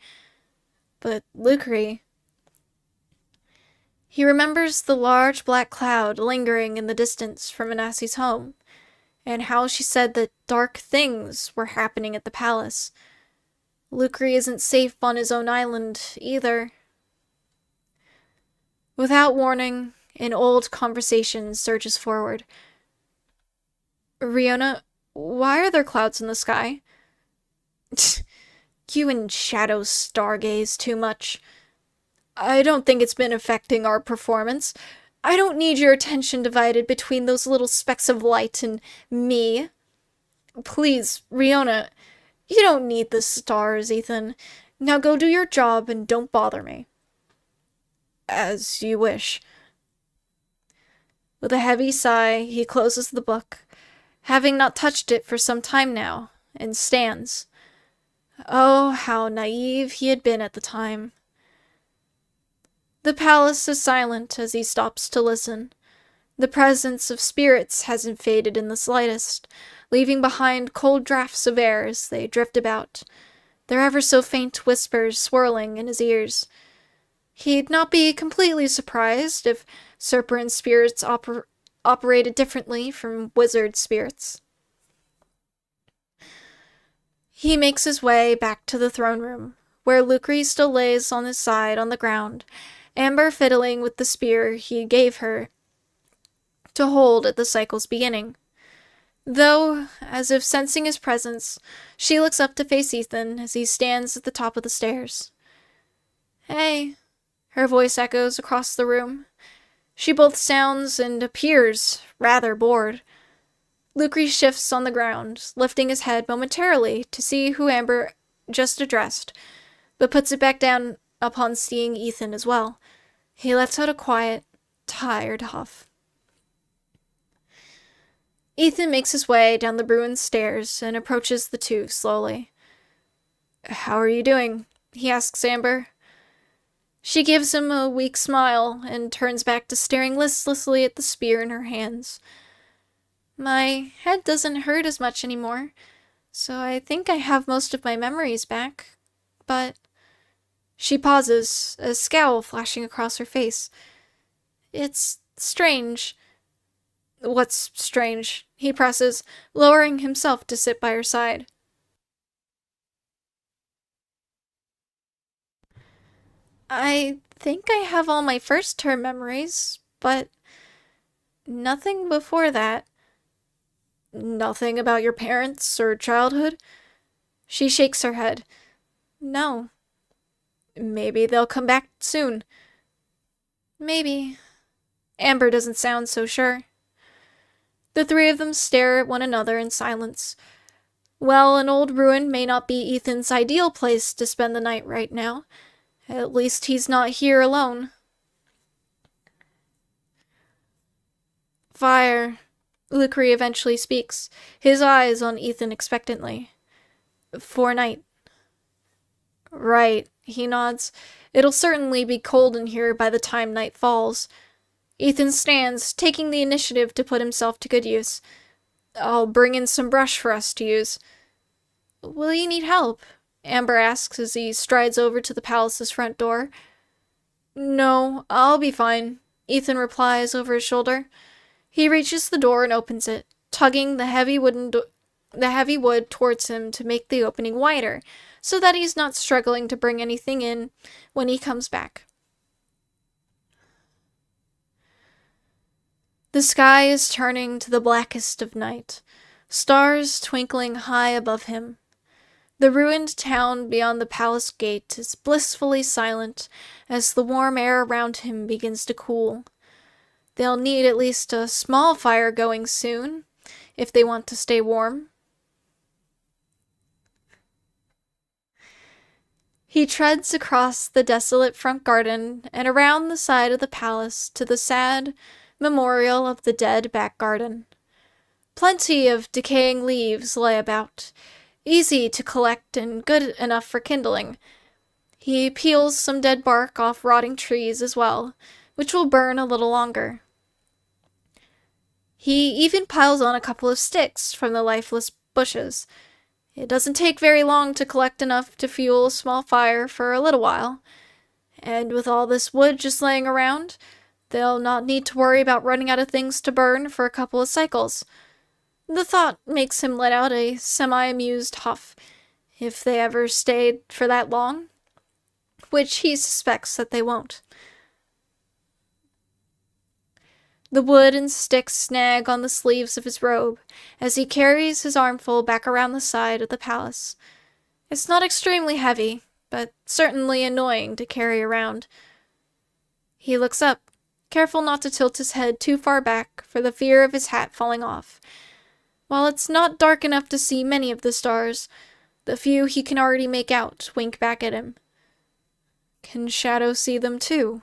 But Lucre... He remembers the large black cloud lingering in the distance from Anassi's home. and how she said that dark things were happening at the palace. Lucre isn't safe on his own island, either. Without warning, an old conversation surges forward. Riona, why are there clouds in the sky? You and Shadow stargaze too much. I don't think it's been affecting our performance. I don't need your attention divided between those little specks of light and me. Please, Riona, you don't need the stars, Ethan. Now go do your job and don't bother me. As you wish. With a heavy sigh, he closes the book, having not touched it for some time now, and stands. Oh, how naive he had been at the time. The palace is silent as he stops to listen. The presence of spirits hasn't faded in the slightest, leaving behind cold draughts of air as they drift about, their ever so faint whispers swirling in his ears. He'd not be completely surprised if serpent spirits operated differently from wizard spirits. He makes his way back to the throne room, where Lucre still lays on his side on the ground, Amber fiddling with the spear he gave her to hold at the cycle's beginning. Though, as if sensing his presence, she looks up to face Ethan as he stands at the top of the stairs. Hey, her voice echoes across the room. She both sounds and appears rather bored. Lucre shifts on the ground, lifting his head momentarily to see who Amber just addressed, but puts it back down upon seeing Ethan as well. He lets out a quiet, tired huff. Ethan makes his way down the ruined stairs and approaches the two slowly. How are you doing? He asks Amber. She gives him a weak smile and turns back to staring listlessly at the spear in her hands. My head doesn't hurt as much anymore, so I think I have most of my memories back. But... She pauses, a scowl flashing across her face. It's strange. What's strange? He presses, lowering himself to sit by her side. I think I have all my first term memories, but nothing before that. Nothing about your parents or childhood? She shakes her head. No. Maybe they'll come back soon. Maybe. Amber doesn't sound so sure. The three of them stare at one another in silence. Well, an old ruin may not be Ethan's ideal place to spend the night right now. At least he's not here alone. Fire. Lucre eventually speaks, his eyes on Ethan expectantly. For night. Right, he nods. It'll certainly be cold in here by the time night falls. Ethan stands, taking the initiative to put himself to good use. I'll bring in some brush for us to use. Will you need help? Amber asks as he strides over to the palace's front door. No, I'll be fine, Ethan replies over his shoulder. He reaches the door and opens it, tugging the heavy wood towards him to make the opening wider, so that he's not struggling to bring anything in when he comes back. The sky is turning to the blackest of night, stars twinkling high above him. The ruined town beyond the palace gate is blissfully silent as the warm air around him begins to cool. They'll need at least a small fire going soon, if they want to stay warm. He treads across the desolate front garden and around the side of the palace to the sad memorial of the dead back garden. Plenty of decaying leaves lay about, easy to collect and good enough for kindling. He peels some dead bark off rotting trees as well, which will burn a little longer. He even piles on a couple of sticks from the lifeless bushes. It doesn't take very long to collect enough to fuel a small fire for a little while. And with all this wood just laying around, they'll not need to worry about running out of things to burn for a couple of cycles. The thought makes him let out a semi-amused huff, if they ever stayed for that long, which he suspects that they won't. The wood and sticks snag on the sleeves of his robe as he carries his armful back around the side of the palace. It's not extremely heavy, but certainly annoying to carry around. He looks up, careful not to tilt his head too far back for the fear of his hat falling off. While it's not dark enough to see many of the stars, the few he can already make out wink back at him. Can Shadow see them too?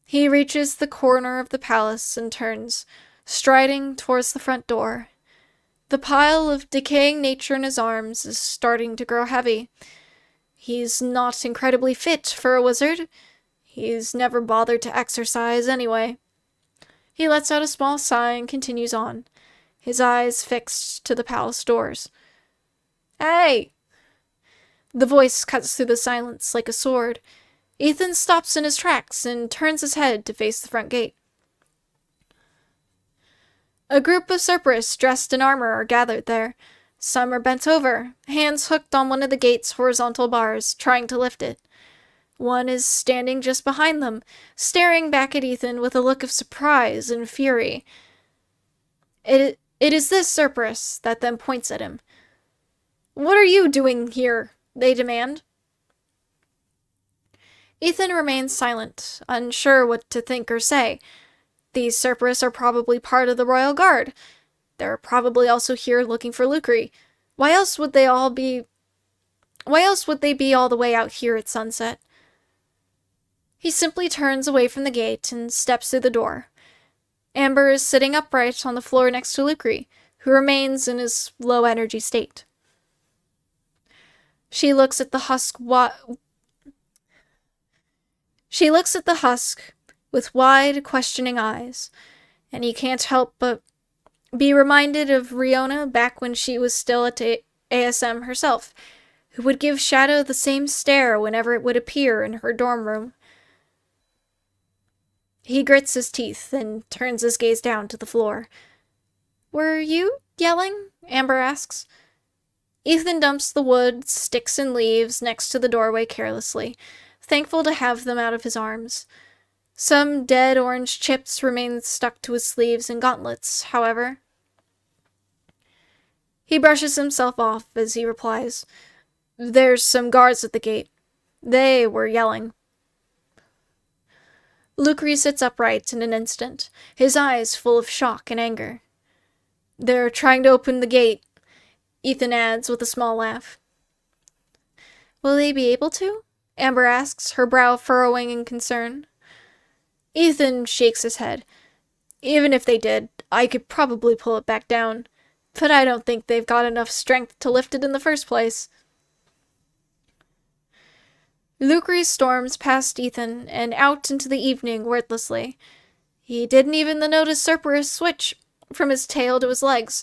He reaches the corner of the palace and turns, striding towards the front door. The pile of decaying nature in his arms is starting to grow heavy. He's not incredibly fit for a wizard. He's never bothered to exercise anyway. He lets out a small sigh and continues on, his eyes fixed to the palace doors. "Hey!" The voice cuts through the silence like a sword. Ethan stops in his tracks and turns his head to face the front gate. A group of Cerberus dressed in armor are gathered there. Some are bent over, hands hooked on one of the gate's horizontal bars, trying to lift it. One is standing just behind them, staring back at Ethan with a look of surprise and fury. It is this Cerberus that then points at him. "What are you doing here?" they demand. Ethan remains silent, unsure what to think or say. These Cerberus are probably part of the Royal Guard. They're probably also here looking for Lucre. Why else would they be all the way out here at sunset? He simply turns away from the gate and steps through the door. Amber is sitting upright on the floor next to Lucre, who remains in his low-energy state. She looks at the husk with wide, questioning eyes, and he can't help but be reminded of Riona back when she was still at ASM herself, who would give Shadow the same stare whenever it would appear in her dorm room. He grits his teeth and turns his gaze down to the floor. "Were you yelling?" Amber asks. Ethan dumps the wood, sticks, and leaves next to the doorway carelessly, thankful to have them out of his arms. Some dead orange chips remain stuck to his sleeves and gauntlets, however. He brushes himself off as he replies, "There's some guards at the gate. They were yelling." Lucre sits upright in an instant, his eyes full of shock and anger. "They're trying to open the gate," Ethan adds with a small laugh. "Will they be able to?" Amber asks, her brow furrowing in concern. Ethan shakes his head. "Even if they did, I could probably pull it back down, but I don't think they've got enough strength to lift it in the first place." Lucre storms past Ethan and out into the evening wordlessly. He didn't even notice Cerberus switch from his tail to his legs.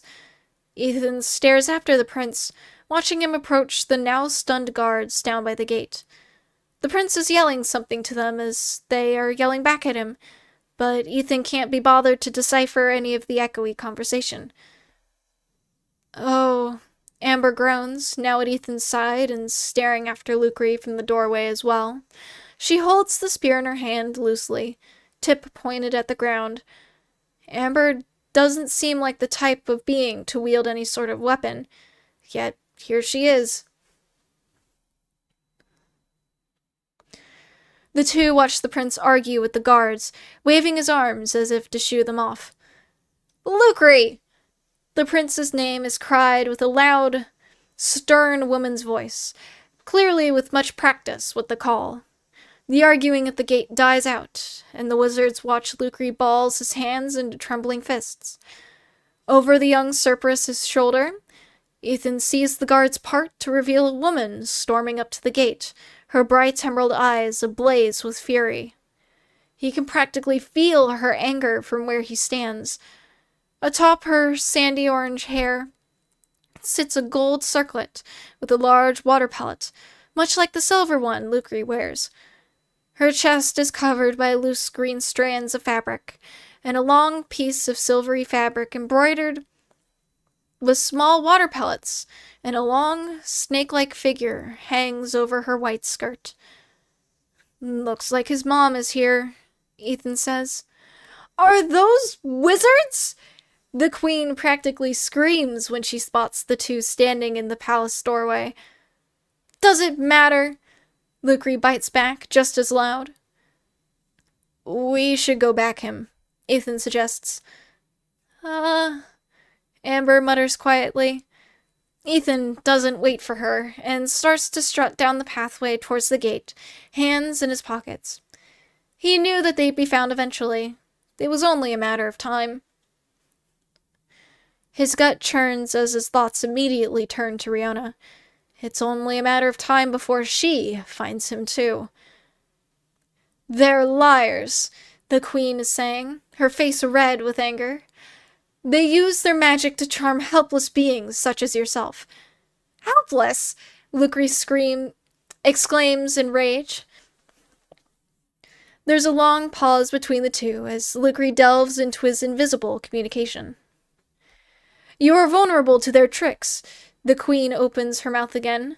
Ethan stares after the prince, watching him approach the now stunned guards down by the gate. The prince is yelling something to them as they are yelling back at him, but Ethan can't be bothered to decipher any of the echoey conversation. "Oh," Amber groans, now at Ethan's side and staring after Lucre from the doorway as well. She holds the spear in her hand loosely, tip pointed at the ground. Amber doesn't seem like the type of being to wield any sort of weapon, yet here she is. The two watch the prince argue with the guards, waving his arms as if to shoo them off. "Lucre!" The prince's name is cried with a loud, stern woman's voice, clearly with much practice with the call. The arguing at the gate dies out, and the wizards watch Lucre balls his hands into trembling fists. Over the young Cerberus's shoulder, Ethan sees the guards part to reveal a woman storming up to the gate, her bright emerald eyes ablaze with fury. He can practically feel her anger from where he stands. Atop her sandy orange hair sits a gold circlet with a large water pellet, much like the silver one Lucre wears. Her chest is covered by loose green strands of fabric, and a long piece of silvery fabric embroidered with small water pellets, and a long, snake-like figure hangs over her white skirt. "Looks like his mom is here," Ethan says. "Are those wizards?" The queen practically screams when she spots the two standing in the palace doorway. "Does it matter?" Lucre bites back just as loud. "We should go back him," Ethan suggests. Amber mutters quietly. Ethan doesn't wait for her and starts to strut down the pathway towards the gate, hands in his pockets. He knew that they'd be found eventually. It was only a matter of time. His gut churns as his thoughts immediately turn to Riona. It's only a matter of time before she finds him too. "They're liars," the queen is saying, her face red with anger. "They use their magic to charm helpless beings such as yourself." "Helpless?" Lucre exclaims in rage. There's a long pause between the two as Lucre delves into his invisible communication. "You are vulnerable to their tricks." The queen opens her mouth again,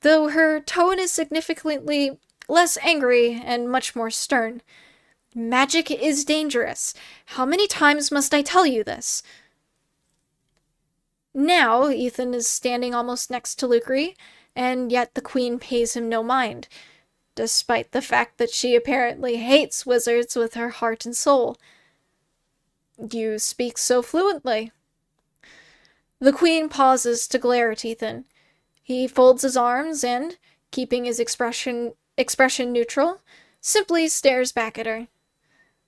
though her tone is significantly less angry and much more stern. "Magic is dangerous. How many times must I tell you this?" Now Ethan is standing almost next to Lucre, and yet the queen pays him no mind, despite the fact that she apparently hates wizards with her heart and soul. "You speak so fluently." The queen pauses to glare at Ethan. He folds his arms and, keeping his expression neutral, simply stares back at her.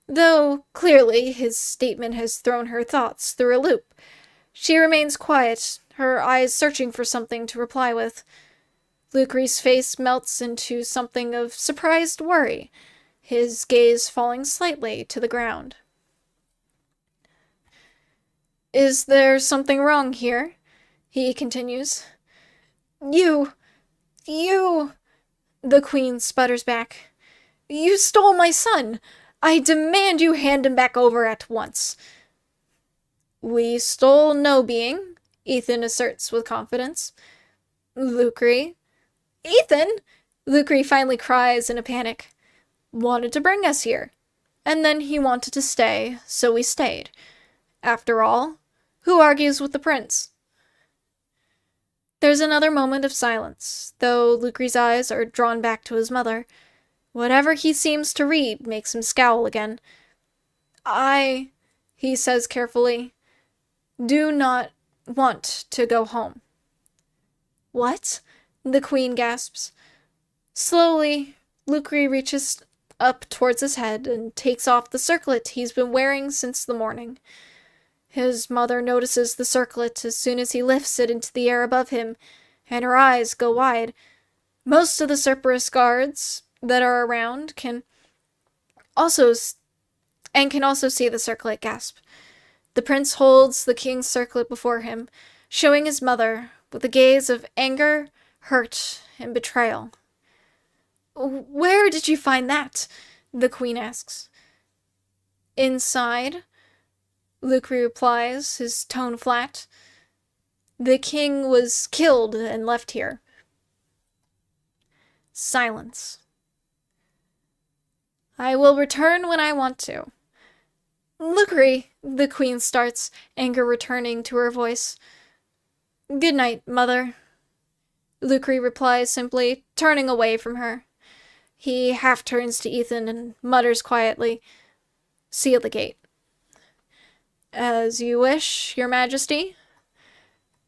Though, clearly, his statement has thrown her thoughts through a loop. She remains quiet, her eyes searching for something to reply with. Lucre's face melts into something of surprised worry, his gaze falling slightly to the ground. "Is there something wrong here?" he continues. You, the queen sputters back. "You stole my son. I demand you hand him back over at once." "We stole no being," Ethan asserts with confidence. "Lucre." "Ethan!" Lucre finally cries in a panic. "Wanted to bring us here. And then he wanted to stay, so we stayed. After all, who argues with the prince?" There's another moment of silence, though Lucre's eyes are drawn back to his mother. Whatever he seems to read makes him scowl again. He says carefully, "do not want to go home." "What?" the queen gasps. Slowly, Lucre reaches up towards his head and takes off the circlet he's been wearing since the morning. His mother notices the circlet as soon as he lifts it into the air above him, and her eyes go wide. Most of the Cerberus guards that are around can also see the circlet gasp. The prince holds the king's circlet before him, showing his mother with a gaze of anger, hurt, and betrayal. "Where did you find that?" the queen asks. "Inside," Lucre replies, his tone flat. "The king was killed and left here." Silence. "I will return when I want to." "Lucre," the queen starts, anger returning to her voice. "Good night, mother." Lucre replies simply, turning away from her. He half turns to Ethan and mutters quietly, "Seal the gate." "As you wish, your majesty."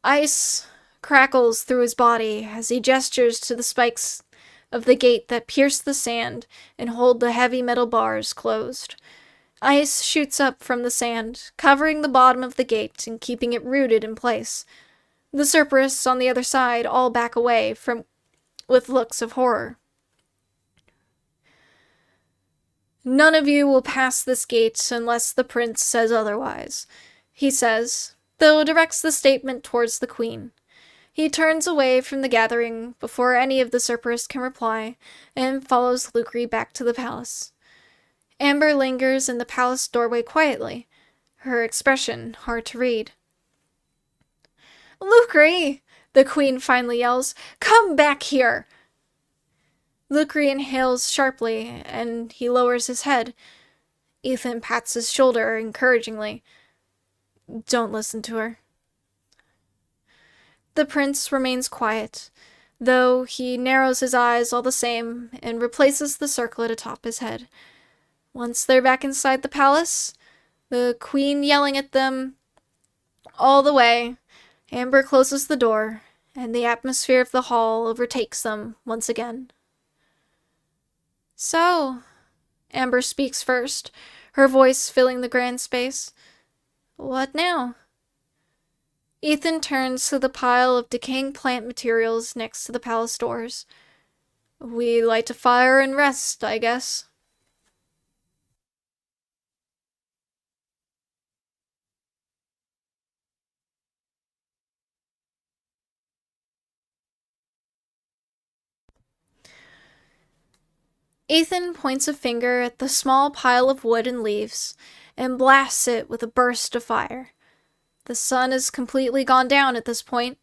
Ice crackles through his body as he gestures to the spikes of the gate that pierce the sand and hold the heavy metal bars closed. Ice shoots up from the sand, covering the bottom of the gate and keeping it rooted in place. The Cerberus on the other side all back away with looks of horror. "None of you will pass this gate unless the prince says otherwise," he says, though directs the statement towards the queen. He turns away from the gathering before any of the Cerberus can reply, and follows Lucre back to the palace. Amber lingers in the palace doorway quietly, her expression hard to read. "Lucre!" the queen finally yells. "Come back here!" Lucre inhales sharply, and he lowers his head. Ethan pats his shoulder encouragingly. "Don't listen to her." The prince remains quiet, though he narrows his eyes all the same and replaces the circlet atop his head. Once they're back inside the palace, the queen yelling at them all the way, Amber closes the door, and the atmosphere of the hall overtakes them once again. "So," Amber speaks first, her voice filling the grand space, "what now?" Ethan turns to the pile of decaying plant materials next to the palace doors. "We light a fire and rest, I guess." Ethan points a finger at the small pile of wood and leaves and blasts it with a burst of fire. The sun has completely gone down at this point,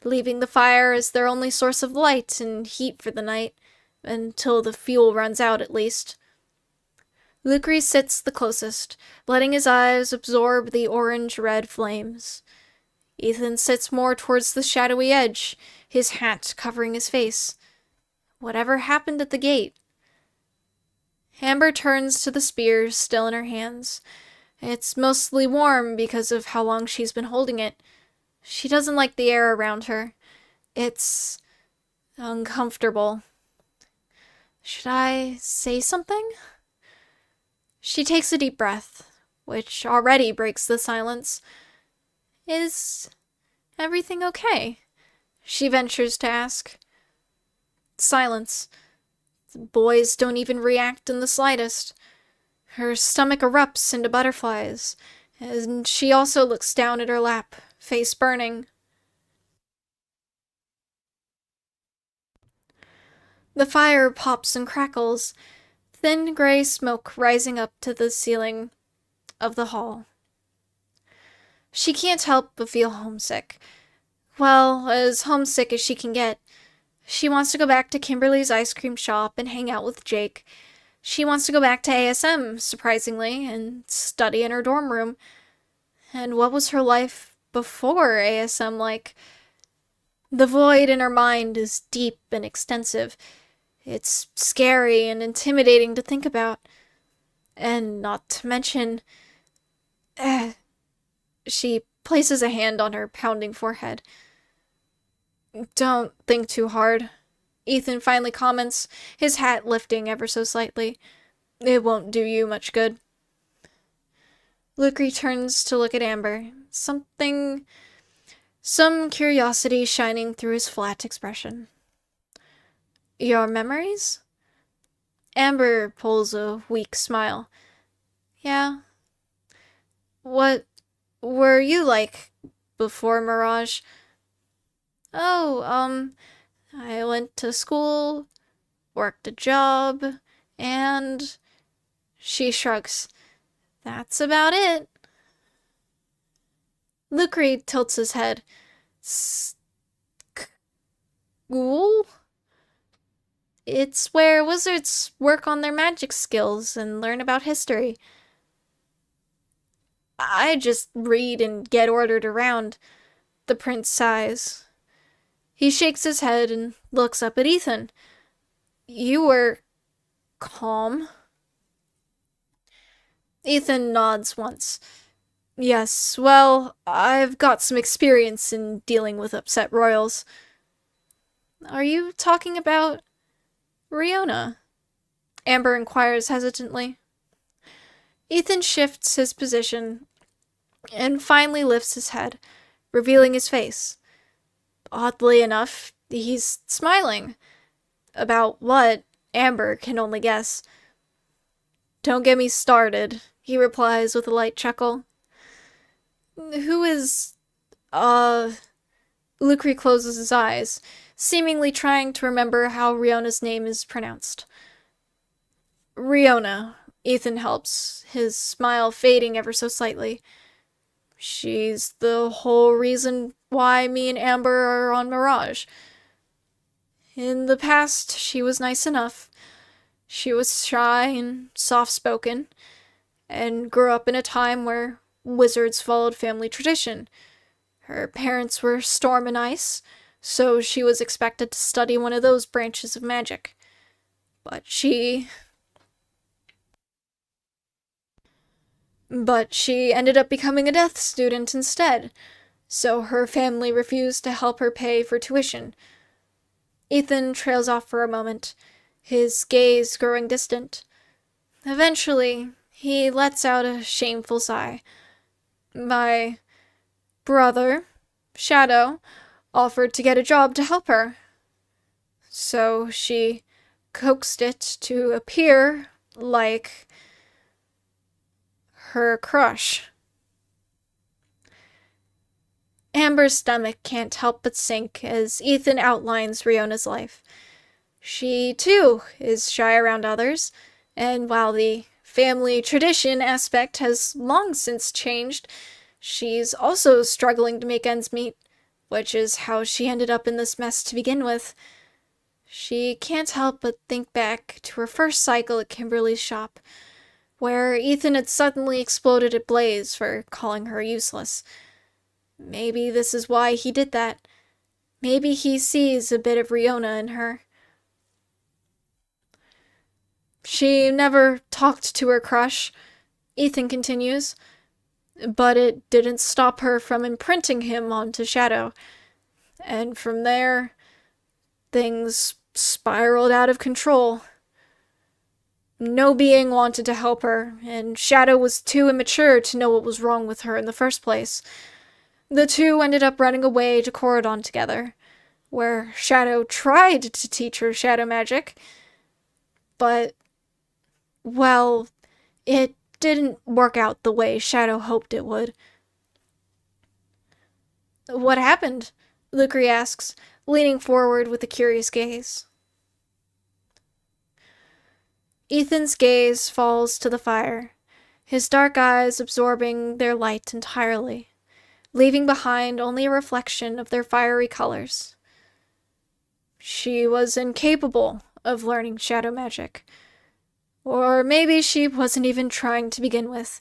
leaving the fire as their only source of light and heat for the night, until the fuel runs out at least. Lucre sits the closest, letting his eyes absorb the orange-red flames. Ethan sits more towards the shadowy edge, his hat covering his face. Whatever happened at the gate? Amber turns to the spear still in her hands. It's mostly warm because of how long she's been holding it. She doesn't like the air around her. It's uncomfortable. Should I say something? She takes a deep breath, which already breaks the silence. "Is everything okay?" she ventures to ask. Silence. The boys don't even react in the slightest. Her stomach erupts into butterflies, and she also looks down at her lap, face burning. The fire pops and crackles, thin gray smoke rising up to the ceiling of the hall. She can't help but feel homesick. Well, as homesick as she can get. She wants to go back to Kimberly's ice cream shop and hang out with Jake. She wants to go back to ASM, surprisingly, and study in her dorm room. And what was her life before ASM like? The void in her mind is deep and extensive. It's scary and intimidating to think about. And not to mention... She places a hand on her pounding forehead. "Don't think too hard," Ethan finally comments, his hat lifting ever so slightly. "It won't do you much good." Luke returns to look at Amber, some curiosity shining through his flat expression. "Your memories?" Amber pulls a weak smile. "Yeah." "What were you like before Mirage?" "Oh, I went to school, worked a job, and..." She shrugs. "That's about it." Lucre tilts his head. "School? It's where wizards work on their magic skills and learn about history." "I just read and get ordered around," the prince sighs. He shakes his head and looks up at Ethan. "You were calm." Ethan nods once. "Yes, well, I've got some experience in dealing with upset royals." "Are you talking about Riona?" Amber inquires hesitantly. Ethan shifts his position and finally lifts his head, revealing his face. Oddly enough, he's smiling. About what, Amber can only guess. "Don't get me started," he replies with a light chuckle. "Who is... Lucre closes his eyes, seemingly trying to remember how Riona's name is pronounced. "Riona," Ethan helps, his smile fading ever so slightly. She's the whole reason why me and Amber are on Mirage. In the past, she was nice enough. She was shy and soft-spoken, and grew up in a time where wizards followed family tradition. Her parents were storm and ice, so she was expected to study one of those branches of magic. But she ended up becoming a death student instead, so her family refused to help her pay for tuition. Ethan trails off for a moment, his gaze growing distant. Eventually, he lets out a shameful sigh. My brother, Shadow, offered to get a job to help her. So she coaxed it to appear like her crush. Amber's stomach can't help but sink as Ethan outlines Riona's life. She, too, is shy around others, and while the family tradition aspect has long since changed, she's also struggling to make ends meet, which is how she ended up in this mess to begin with. She can't help but think back to her first cycle at Kimberly's shop, where Ethan had suddenly exploded at Blaze for calling her useless. Maybe this is why he did that. Maybe he sees a bit of Riona in her. She never talked to her crush, Ethan continues, but it didn't stop her from imprinting him onto Shadow. And from there, things spiraled out of control. No being wanted to help her, and Shadow was too immature to know what was wrong with her in the first place. The two ended up running away to Corridon together, where Shadow tried to teach her shadow magic, but, well, it didn't work out the way Shadow hoped it would. What happened? Lucre asks, leaning forward with a curious gaze. Ethan's gaze falls to the fire, his dark eyes absorbing their light entirely, leaving behind only a reflection of their fiery colors. She was incapable of learning shadow magic. Or maybe she wasn't even trying to begin with.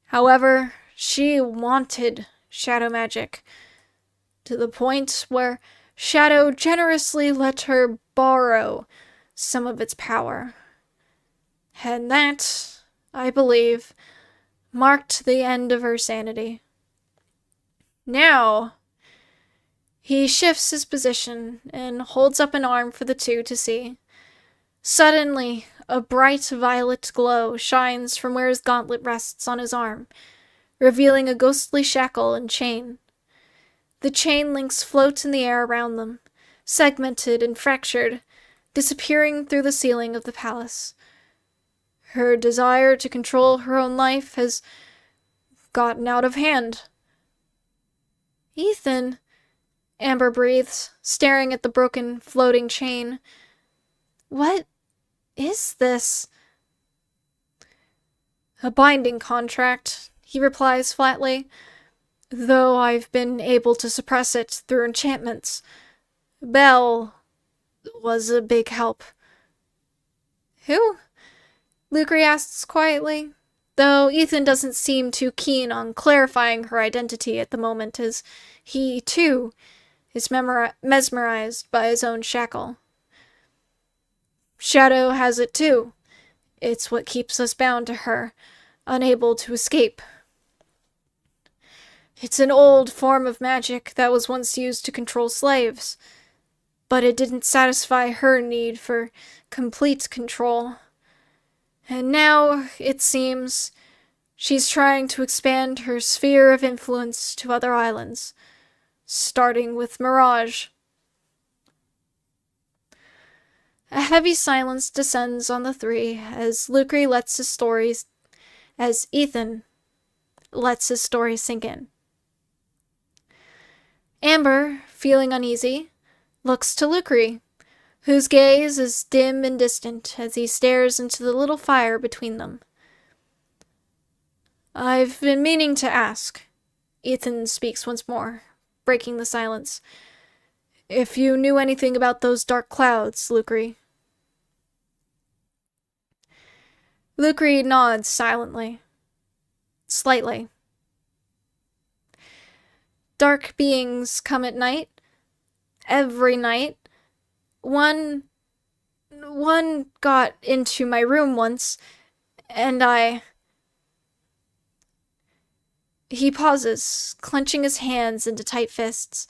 However, she wanted shadow magic, to the point where Shadow generously let her borrow some of its power. And that, I believe, marked the end of her sanity. Now, he shifts his position and holds up an arm for the two to see. Suddenly, a bright violet glow shines from where his gauntlet rests on his arm, revealing a ghostly shackle and chain. The chain links float in the air around them, segmented and fractured, disappearing through the ceiling of the palace. Her desire to control her own life has gotten out of hand. Ethan, Amber breathes, staring at the broken, floating chain. What is this? A binding contract, he replies flatly, though I've been able to suppress it through enchantments. Belle was a big help. Who? Lucre asks quietly, though Ethan doesn't seem too keen on clarifying her identity at the moment, as he, too, is mesmerized by his own shackle. Shadow has it too. It's what keeps us bound to her, unable to escape. It's an old form of magic that was once used to control slaves, but it didn't satisfy her need for complete control. And now, it seems, she's trying to expand her sphere of influence to other islands, starting with Mirage. A heavy silence descends on the three as Ethan lets his story sink in. Amber, feeling uneasy, looks to Lucre, whose gaze is dim and distant as he stares into the little fire between them. "I've been meaning to ask," Ethan speaks once more, breaking the silence, "if you knew anything about those dark clouds, Lucre." Lucre nods silently. Slightly. "Dark beings come at night. Every night. One got into my room once, and I..." He pauses, clenching his hands into tight fists,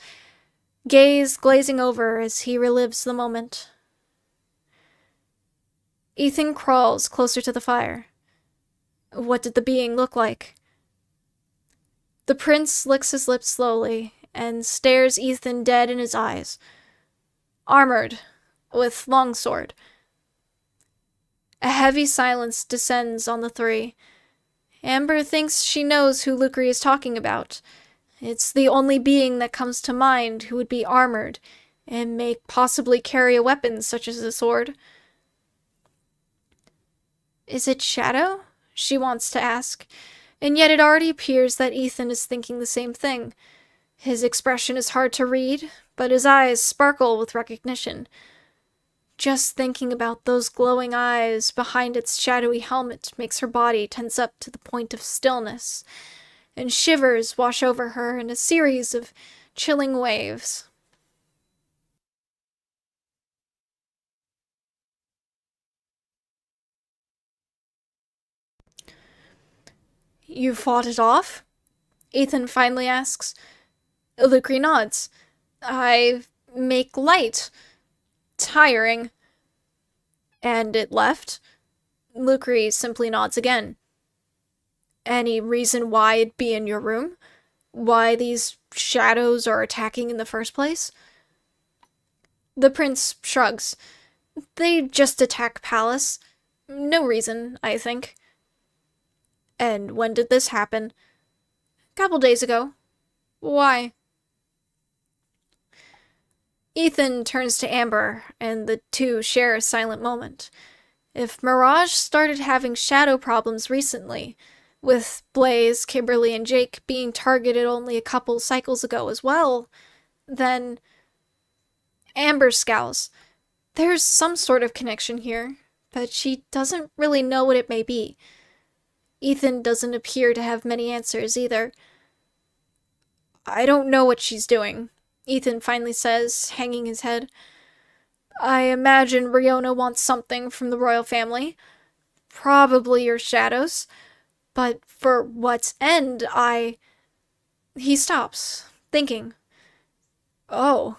gaze glazing over as he relives the moment. Ethan crawls closer to the fire. What did the being look like? The prince licks his lips slowly and stares Ethan dead in his eyes. Armored, with longsword. A heavy silence descends on the three. Amber thinks she knows who Lucre is talking about. It's the only being that comes to mind who would be armored and may possibly carry a weapon such as a sword. "Is it Shadow?" she wants to ask, and yet it already appears that Ethan is thinking the same thing. His expression is hard to read, but his eyes sparkle with recognition. Just thinking about those glowing eyes behind its shadowy helmet makes her body tense up to the point of stillness, and shivers wash over her in a series of chilling waves. "You fought it off?" Ethan finally asks. Lucre nods. "I make light. Tiring." "And it left?" Lucre simply nods again. "Any reason why it'd be in your room? Why these shadows are attacking in the first place?" The prince shrugs. "They just attack Palace. No reason, I think." "And when did this happen?" "Couple days ago." "Why?" Ethan turns to Amber, and the two share a silent moment. If Mirage started having shadow problems recently, with Blaze, Kimberly, and Jake being targeted only a couple cycles ago as well, then... Amber scowls. There's some sort of connection here, but she doesn't really know what it may be. Ethan doesn't appear to have many answers either. "I don't know what she's doing," Ethan finally says, hanging his head. "I imagine Riona wants something from the royal family. Probably your shadows. But for what end, He stops, thinking. "Oh."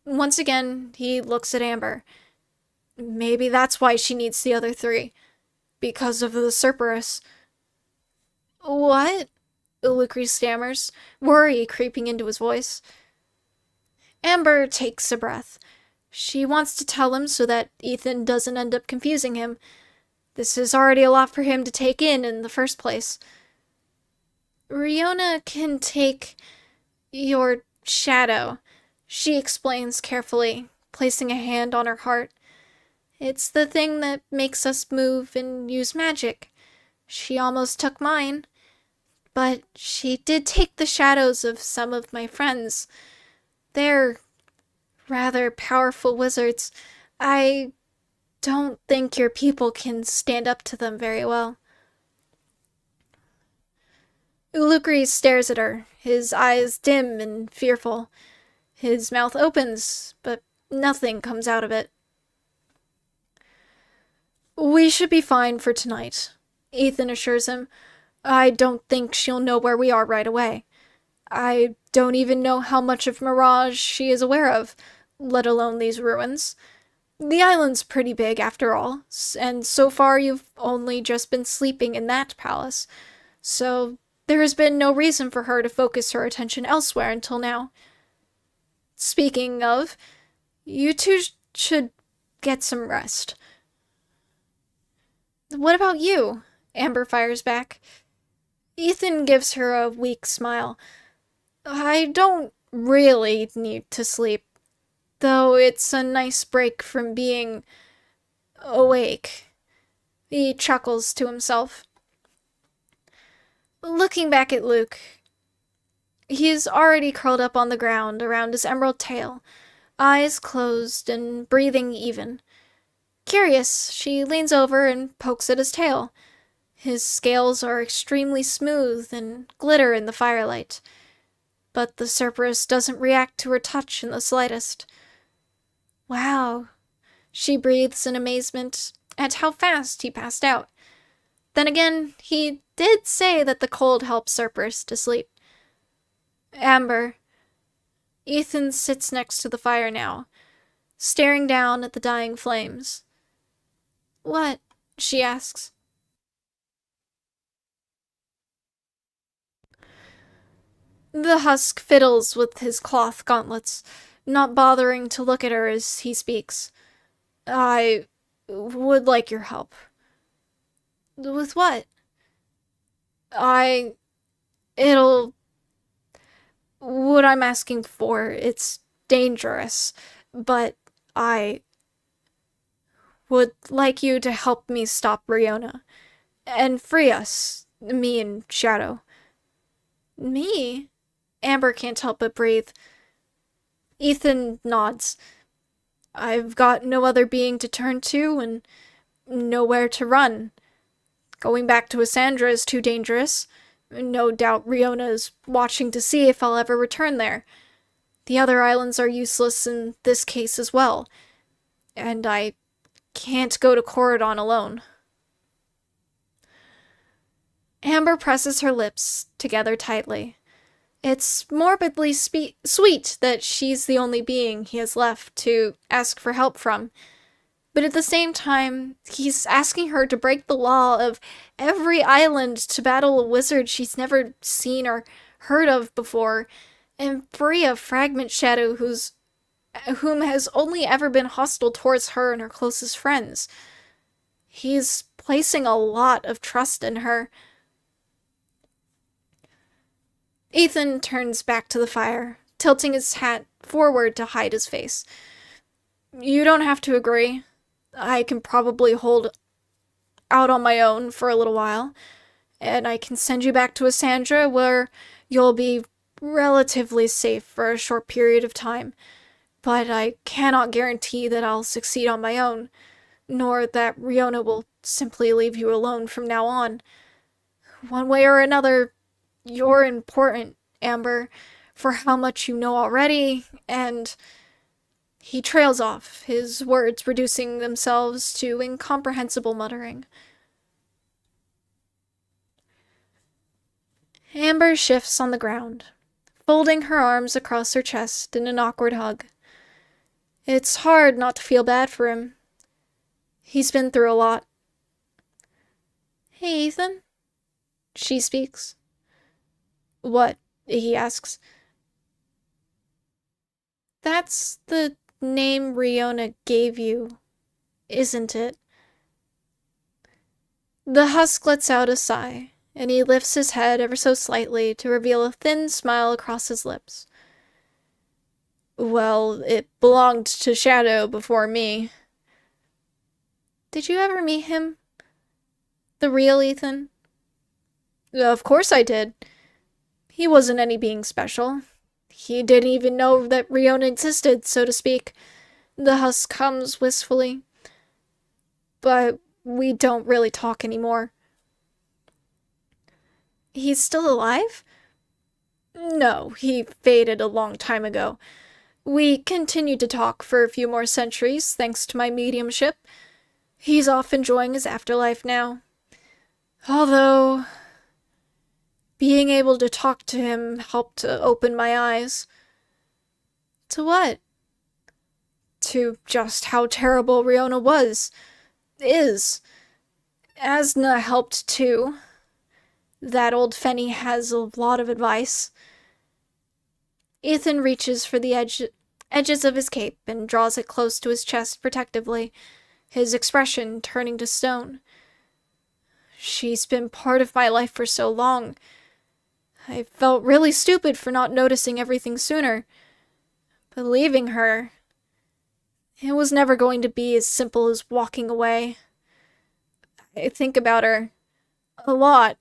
Once again, he looks at Amber. "Maybe that's why she needs the other three. Because of the Cerberus." "What?" Lucre stammers, worry creeping into his voice. Amber takes a breath. She wants to tell him so that Ethan doesn't end up confusing him. This is already a lot for him to take in the first place. "Riona can take your shadow," she explains carefully, placing a hand on her heart. "It's the thing that makes us move and use magic. She almost took mine. But she did take the shadows of some of my friends. They're rather powerful wizards. I don't think your people can stand up to them very well." Lucre stares at her, his eyes dim and fearful. His mouth opens, but nothing comes out of it. "We should be fine for tonight," Ethan assures him. "I don't think she'll know where we are right away. I don't even know how much of Mirage she is aware of, let alone these ruins. The island's pretty big, after all, and so far you've only just been sleeping in that palace, so there has been no reason for her to focus her attention elsewhere until now. Speaking of, you two should get some rest." "What about you?" Amber fires back. Ethan gives her a weak smile. "I don't really need to sleep. though it's a nice break from being awake. He chuckles to himself. Looking back at Luke, he's already curled up on the ground around his emerald tail, eyes closed and breathing even. Curious, she leans over and pokes at his tail. His scales are extremely smooth and glitter in the firelight, but the Cerberus doesn't react to her touch in the slightest. Wow, she breathes in amazement at how fast he passed out. Then again, he did say that the cold helps Cerberus to sleep. Amber. Ethan sits next to the fire now, staring down at the dying flames. What? She asks. The husk fiddles with his cloth gauntlets, not bothering to look at her as he speaks. I would like your help. With what? It'll... What I'm asking for, it's dangerous, but I would like you to help me stop Riona, and free us, me and Shadow. Me? Amber can't help but breathe. Ethan nods. I've got no other being to turn to, and nowhere to run. Going back to Asandra is too dangerous. No doubt Riona is watching to see if I'll ever return there. The other islands are useless in this case as well, and I can't go to Corridon alone. Amber presses her lips together tightly. It's morbidly sweet that she's the only being he has left to ask for help from. But at the same time, he's asking her to break the law of every island to battle a wizard she's never seen or heard of before, and free a fragment shadow whom has only ever been hostile towards her and her closest friends. He's placing a lot of trust in her. Ethan turns back to the fire, tilting his hat forward to hide his face. You don't have to agree. I can probably hold out on my own for a little while, and I can send you back to Asandra where you'll be relatively safe for a short period of time. But I cannot guarantee that I'll succeed on my own, nor that Riona will simply leave you alone from now on. One way or another, you're important, Amber, for how much you know already, and... He trails off, his words reducing themselves to incomprehensible muttering. Amber shifts on the ground, folding her arms across her chest in an awkward hug. It's hard not to feel bad for him. He's been through a lot. Hey, Ethan? She speaks. What? He asks. That's the name Riona gave you, isn't it? The husk lets out a sigh, and he lifts his head ever so slightly to reveal a thin smile across his lips. Well, it belonged to Shadow before me. Did you ever meet him? The real Ethan? Of course I did. He wasn't any being special. He didn't even know that Riona existed, so to speak. The husk hums wistfully. But we don't really talk anymore. He's still alive? No, he faded a long time ago. We continued to talk for a few more centuries, thanks to my mediumship. He's off enjoying his afterlife now. Although... being able to talk to him helped to open my eyes. To what? To just how terrible Riona is. Asna helped too. That old Fenny has a lot of advice. Ethan reaches for the edges of his cape and draws it close to his chest protectively, his expression turning to stone. She's been part of my life for so long. I felt really stupid for not noticing everything sooner. But leaving her, It was never going to be as simple as walking away. I think about her a lot.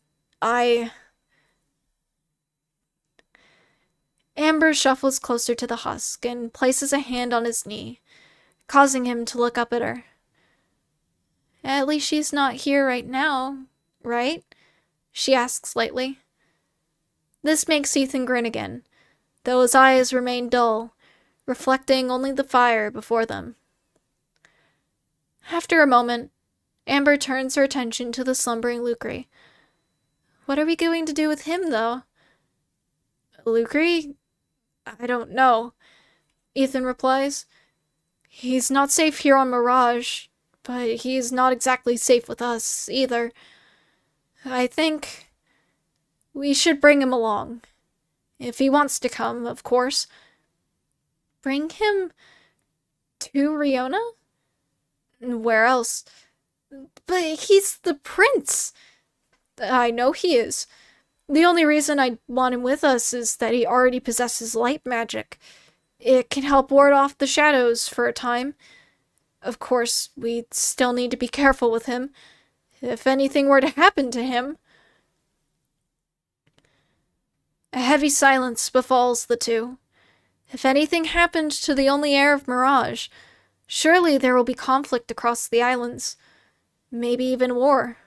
Amber shuffles closer to the husk and places a hand on his knee, causing him to look up at her. At least she's not here right now, right? She asks lightly. This makes Ethan grin again, though his eyes remain dull, reflecting only the fire before them. After a moment, Amber turns her attention to the slumbering Lucre. What are we going to do with him, though? Lucre? I don't know, Ethan replies. He's not safe here on Mirage, but he's not exactly safe with us, either. I think we should bring him along. If he wants to come, of course. Bring him to Riona? Where else? But he's the prince. I know he is. The only reason I want him with us is that he already possesses light magic. It can help ward off the shadows for a time. Of course, we still need to be careful with him. If anything were to happen to him... A heavy silence befalls the two. If anything happened to the only heir of Mirage, surely there will be conflict across the islands. Maybe even war.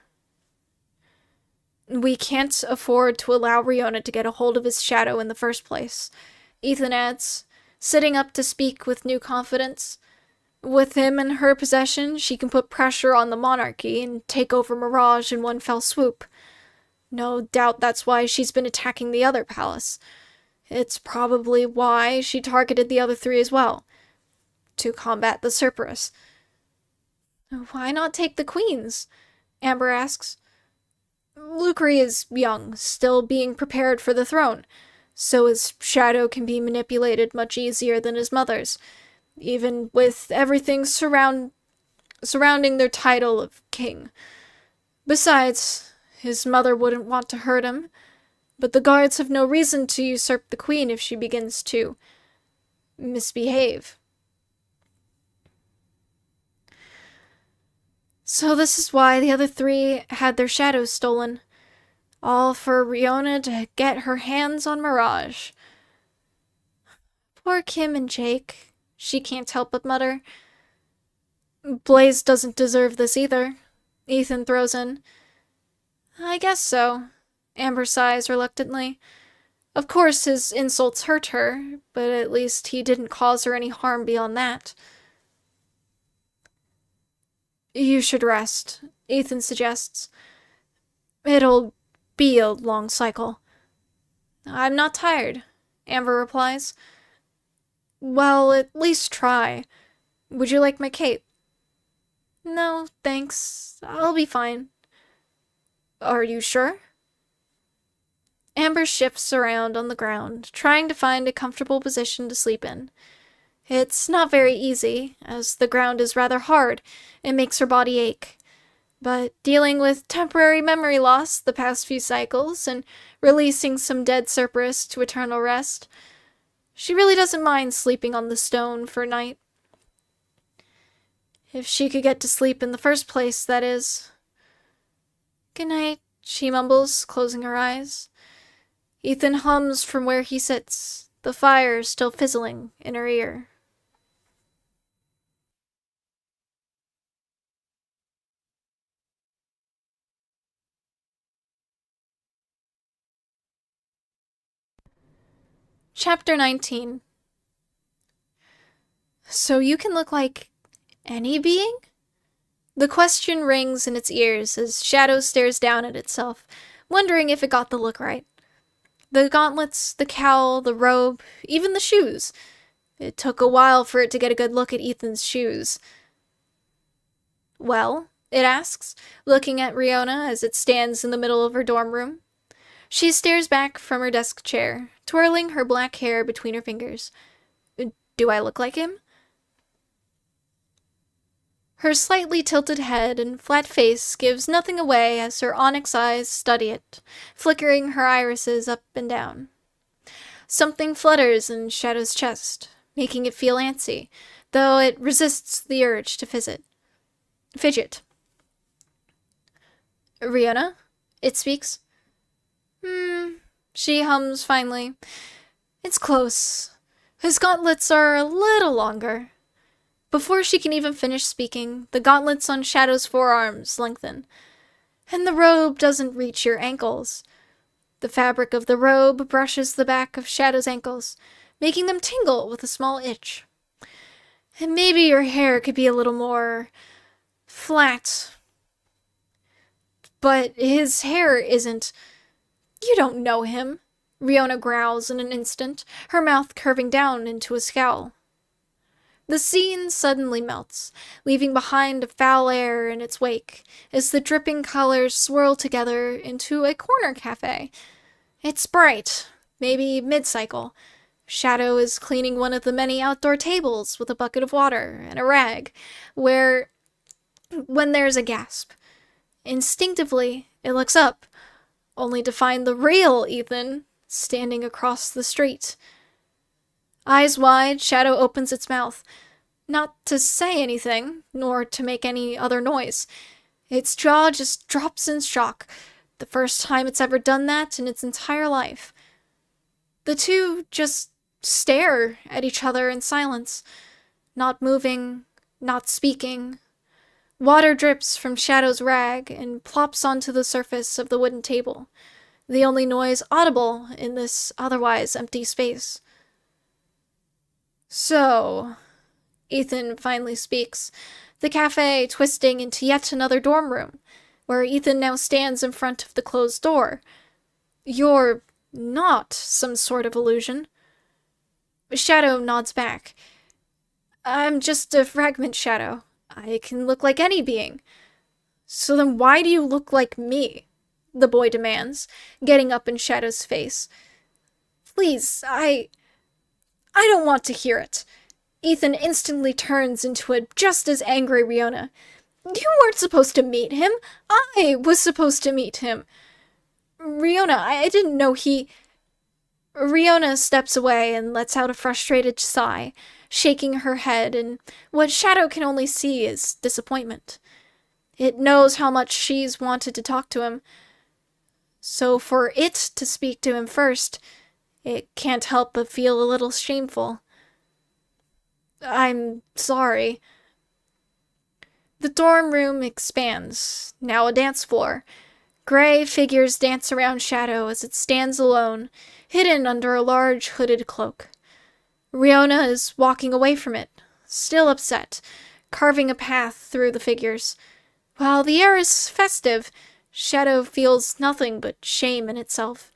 We can't afford to allow Riona to get a hold of his shadow in the first place, Ethan adds, sitting up to speak with new confidence. With him in her possession, she can put pressure on the monarchy and take over Mirage in one fell swoop. No doubt that's why she's been attacking the other palace. It's probably why she targeted the other three as well. To combat the Cerberus. Why not take the queens? Amber asks. Lucre is young, still being prepared for the throne, so his shadow can be manipulated much easier than his mother's, even with everything surrounding their title of king. Besides, his mother wouldn't want to hurt him, but the guards have no reason to usurp the queen if she begins to misbehave. So this is why the other three had their shadows stolen. All for Riona to get her hands on Mirage. Poor Kim and Jake, she can't help but mutter. Blaze doesn't deserve this either, Ethan throws in. I guess so, Amber sighs reluctantly. Of course his insults hurt her, but at least he didn't cause her any harm beyond that. You should rest, Ethan suggests. It'll be a long cycle. I'm not tired, Amber replies. Well, at least try. Would you like my cape? No, thanks. I'll be fine. Are you sure? Amber shifts around on the ground, trying to find a comfortable position to sleep in. It's not very easy, as the ground is rather hard and makes her body ache. But dealing with temporary memory loss the past few cycles and releasing some dead Cerberus to eternal rest, she really doesn't mind sleeping on the stone for a night. If she could get to sleep in the first place, that is. Good night, she mumbles, closing her eyes. Ethan hums from where he sits, the fire still fizzling in her ear. Chapter 19. So you can look like any being? The question rings in its ears as Shadow stares down at itself, wondering if it got the look right. The gauntlets, the cowl, the robe, even the shoes. It took a while for it to get a good look at Ethan's shoes. Well, it asks, looking at Riona as it stands in the middle of her dorm room. She stares back from her desk chair, twirling her black hair between her fingers. Do I look like him? Her slightly tilted head and flat face gives nothing away as her onyx eyes study it, flickering her irises up and down. Something flutters in Shadow's chest, making it feel antsy, though it resists the urge to fidget. Riona? It speaks. She hums finally. It's close. His gauntlets are a little longer. Before she can even finish speaking, the gauntlets on Shadow's forearms lengthen, and the robe doesn't reach your ankles. The fabric of the robe brushes the back of Shadow's ankles, making them tingle with a small itch. And maybe your hair could be a little more flat. But his hair isn't. You don't know him, Riona growls in an instant, her mouth curving down into a scowl. The scene suddenly melts, leaving behind a foul air in its wake, as the dripping colors swirl together into a corner cafe. It's bright, maybe mid-cycle. Shadow is cleaning one of the many outdoor tables with a bucket of water and a rag, when there's a gasp. Instinctively, it looks up, only to find the real Ethan standing across the street. Eyes wide, Shadow opens its mouth, not to say anything, nor to make any other noise. Its jaw just drops in shock, the first time it's ever done that in its entire life. The two just stare at each other in silence, not moving, not speaking. Water drips from Shadow's rag and plops onto the surface of the wooden table, the only noise audible in this otherwise empty space. So, Ethan finally speaks, the cafe twisting into yet another dorm room, where Ethan now stands in front of the closed door. You're not some sort of illusion. Shadow nods back. I'm just a fragment, Shadow. I can look like any being. So then why do you look like me? The boy demands, getting up in Shadow's face. Please, I don't want to hear it. Ethan instantly turns into a just as angry Riona. You weren't supposed to meet him. I was supposed to meet him. Riona, I didn't know he... Riona steps away and lets out a frustrated sigh, shaking her head, and what Shadow can only see is disappointment. It knows how much she's wanted to talk to him, so for it to speak to him first, it can't help but feel a little shameful. I'm sorry. The dorm room expands, now a dance floor. Gray figures dance around Shadow as it stands alone, hidden under a large hooded cloak. Riona is walking away from it, still upset, carving a path through the figures. While the air is festive, Shadow feels nothing but shame in itself.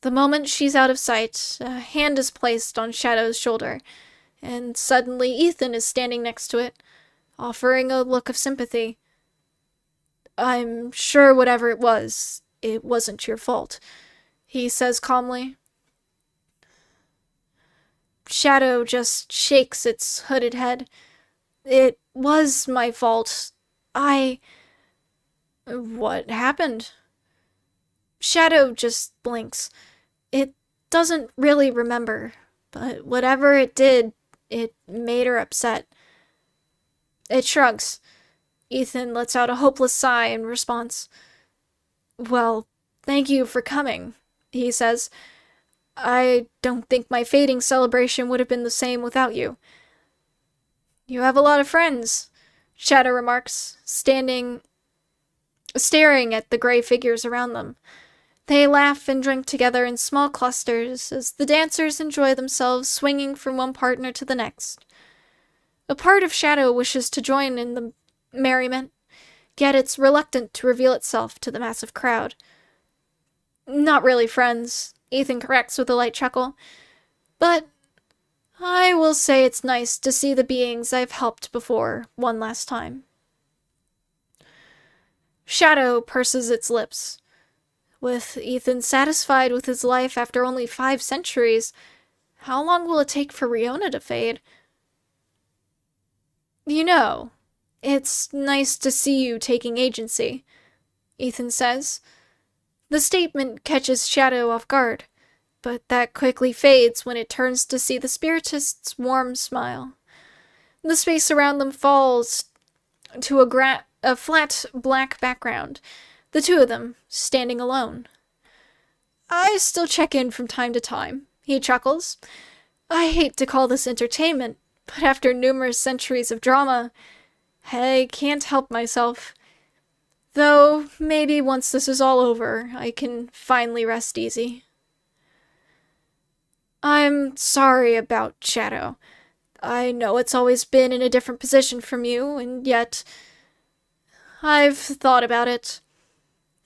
The moment she's out of sight, a hand is placed on Shadow's shoulder, and suddenly Ethan is standing next to it, offering a look of sympathy. I'm sure whatever it wasn't your fault, he says calmly. Shadow just shakes its hooded head. It was my fault. What happened? Shadow just blinks. It doesn't really remember, but whatever it did, it made her upset. It shrugs. Ethan lets out a hopeless sigh in response. Well, thank you for coming, he says. I don't think my fading celebration would have been the same without you. You have a lot of friends, Shadow remarks, staring at the gray figures around them. They laugh and drink together in small clusters as the dancers enjoy themselves swinging from one partner to the next. A part of Shadow wishes to join in the merriment, yet it's reluctant to reveal itself to the massive crowd. Not really friends, Ethan corrects with a light chuckle, but I will say it's nice to see the beings I've helped before one last time. Shadow purses its lips. With Ethan satisfied with his life after only 5 centuries, how long will it take for Riona to fade? You know, it's nice to see you taking agency, Ethan says. The statement catches Shadow off guard, but that quickly fades when it turns to see the spiritist's warm smile. The space around them falls to a flat black background, the two of them standing alone. I still check in from time to time, he chuckles. I hate to call this entertainment, but after numerous centuries of drama, I can't help myself. Though, maybe once this is all over, I can finally rest easy. I'm sorry about Shadow. I know it's always been in a different position from you, and yet I've thought about it.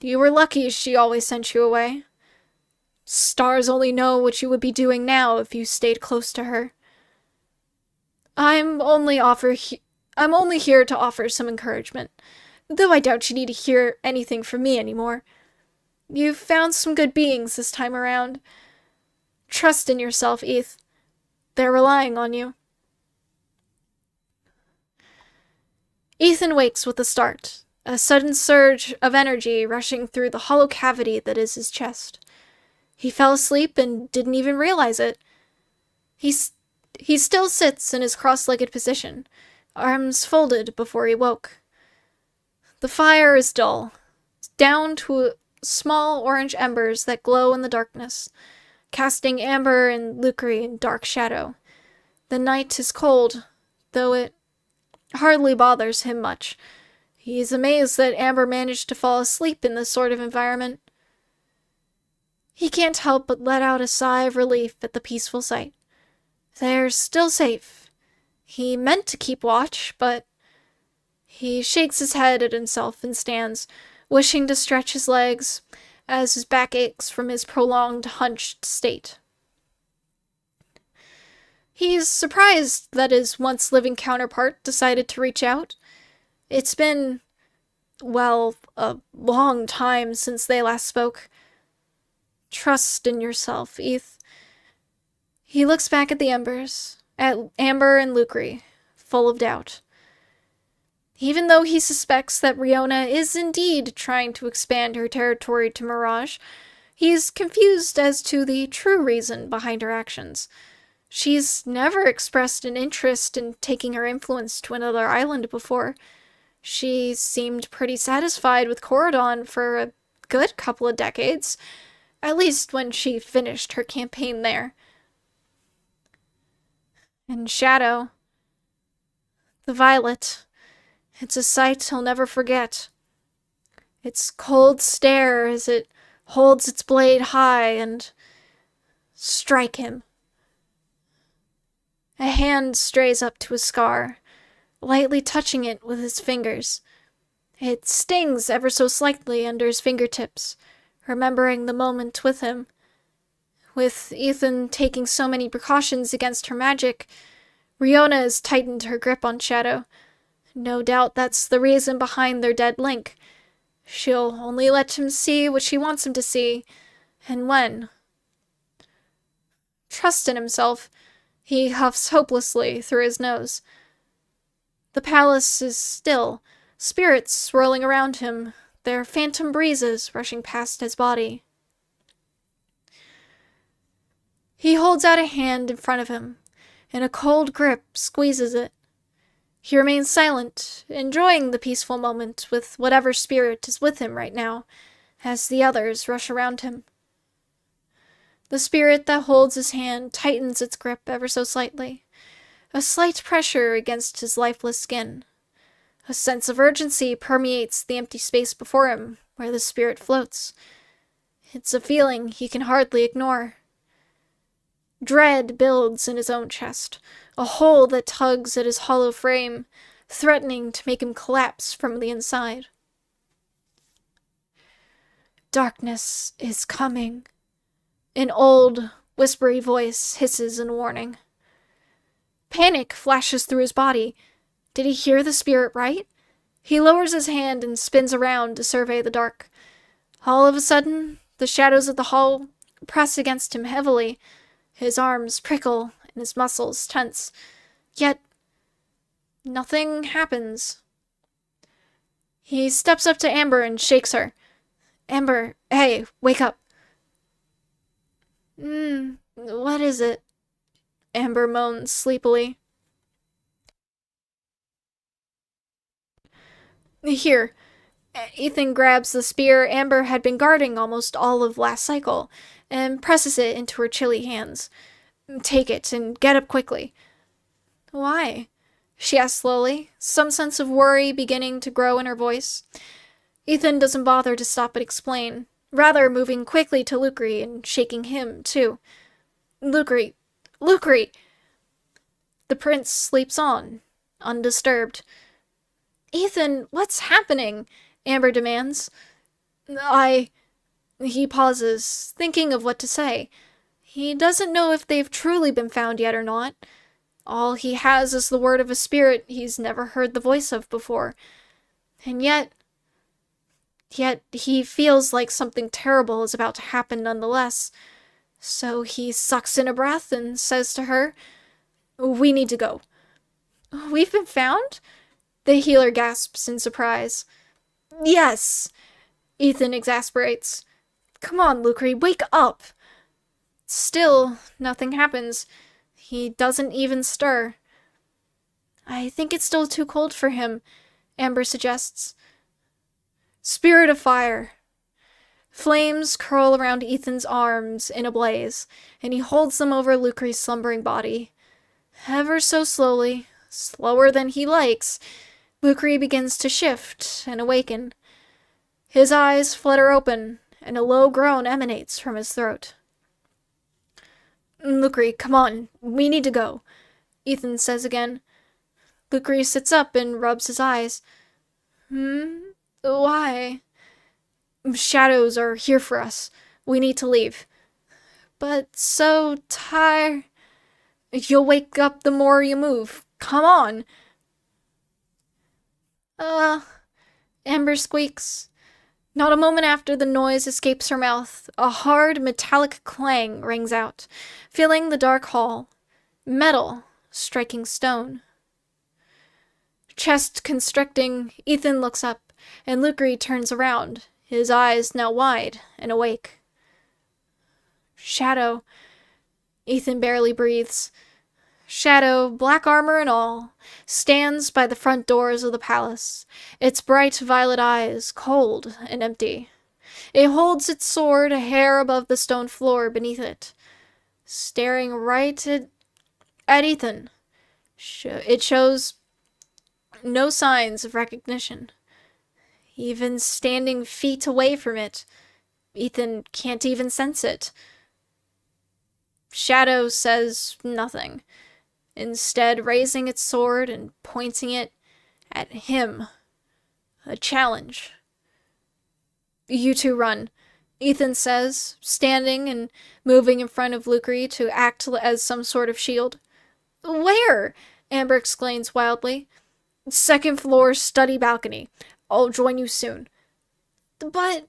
You were lucky she always sent you away. Stars only know what you would be doing now if you stayed close to her. I'm only here to offer some encouragement, though I doubt you need to hear anything from me anymore. You've found some good beings this time around. Trust in yourself, Eth. They're relying on you. Ethan wakes with a start, a sudden surge of energy rushing through the hollow cavity that is his chest. He fell asleep and didn't even realize it. He still sits in his cross-legged position, arms folded before he woke. The fire is dull, down to small orange embers that glow in the darkness, casting amber and lucre in dark shadow. The night is cold, though it hardly bothers him much. He is amazed that Amber managed to fall asleep in this sort of environment. He can't help but let out a sigh of relief at the peaceful sight. They're still safe. He meant to keep watch, but he shakes his head at himself and stands, wishing to stretch his legs as his back aches from his prolonged hunched state. He's surprised that his once-living counterpart decided to reach out. It's been, well, a long time since they last spoke. Trust in yourself, Eth. He looks back at the embers, at Amber and Lucre, full of doubt. Even though he suspects that Riona is indeed trying to expand her territory to Mirage, he's confused as to the true reason behind her actions. She's never expressed an interest in taking her influence to another island before. She seemed pretty satisfied with Corridon for a good couple of decades, at least when she finished her campaign there. And Shadow, the violet, it's a sight he'll never forget. Its cold stare as it holds its blade high and strike him. A hand strays up to his scar, lightly touching it with his fingers. It stings ever so slightly under his fingertips, remembering the moment with him. With Ethan taking so many precautions against her magic, Riona has tightened her grip on Shadow. No doubt that's the reason behind their dead link. She'll only let him see what she wants him to see, and when. Trust in himself. He huffs hopelessly through his nose. The palace is still, spirits swirling around him, their phantom breezes rushing past his body. He holds out a hand in front of him, and a cold grip squeezes it. He remains silent, enjoying the peaceful moment with whatever spirit is with him right now, as the others rush around him. The spirit that holds his hand tightens its grip ever so slightly, a slight pressure against his lifeless skin. A sense of urgency permeates the empty space before him, where the spirit floats. It's a feeling he can hardly ignore. Dread builds in his own chest, a hole that tugs at his hollow frame, threatening to make him collapse from the inside. Darkness is coming. An old, whispery voice hisses in warning. Panic flashes through his body. Did he hear the spirit right? He lowers his hand and spins around to survey the dark. All of a sudden, the shadows of the hall press against him heavily. His arms prickle and his muscles tense. Yet, nothing happens. He steps up to Amber and shakes her. Amber, hey, wake up. What is it? Amber moans sleepily. Here. Ethan grabs the spear Amber had been guarding almost all of last cycle and presses it into her chilly hands. Take it and get up quickly. Why? She asks slowly, some sense of worry beginning to grow in her voice. Ethan doesn't bother to stop and explain, rather moving quickly to Lucre and shaking him, too. Lucre! Lucre! The prince sleeps on, undisturbed. Ethan, what's happening? Amber demands. He pauses, thinking of what to say. He doesn't know if they've truly been found yet or not. All he has is the word of a spirit he's never heard the voice of before. And yet he feels like something terrible is about to happen nonetheless. So he sucks in a breath and says to her, "We need to go." "We've been found?" The healer gasps in surprise. "Yes," Ethan exasperates. "Come on, Lucre, wake up." Still, nothing happens. He doesn't even stir. "I think it's still too cold for him," Amber suggests. "Spirit of fire." Flames curl around Ethan's arms in a blaze, and he holds them over Lucre's slumbering body. Ever so slowly, slower than he likes, Lucre begins to shift and awaken. His eyes flutter open, and a low groan emanates from his throat. "Lucre, come on, we need to go," Ethan says again. Lucre sits up and rubs his eyes. Why?" "Shadows are here for us. We need to leave." "But so tired." "You'll wake up the more you move. Come on." Amber squeaks. Not a moment after the noise escapes her mouth, a hard, metallic clang rings out, filling the dark hall. Metal striking stone. Chest constricting, Ethan looks up, and Lucre turns around, his eyes now wide and awake. Shadow. Ethan barely breathes. Shadow, black armor and all, stands by the front doors of the palace, its bright violet eyes cold and empty. It holds its sword a hair above the stone floor beneath it, staring right at Ethan. It shows no signs of recognition. Even standing feet away from it, Ethan can't even sense it. Shadow says nothing, instead raising its sword and pointing it at him. A challenge. "You two run," Ethan says, standing and moving in front of Lucre to act as some sort of shield. "Where?" Amber exclaims wildly. "Second floor study balcony. I'll join you soon." "But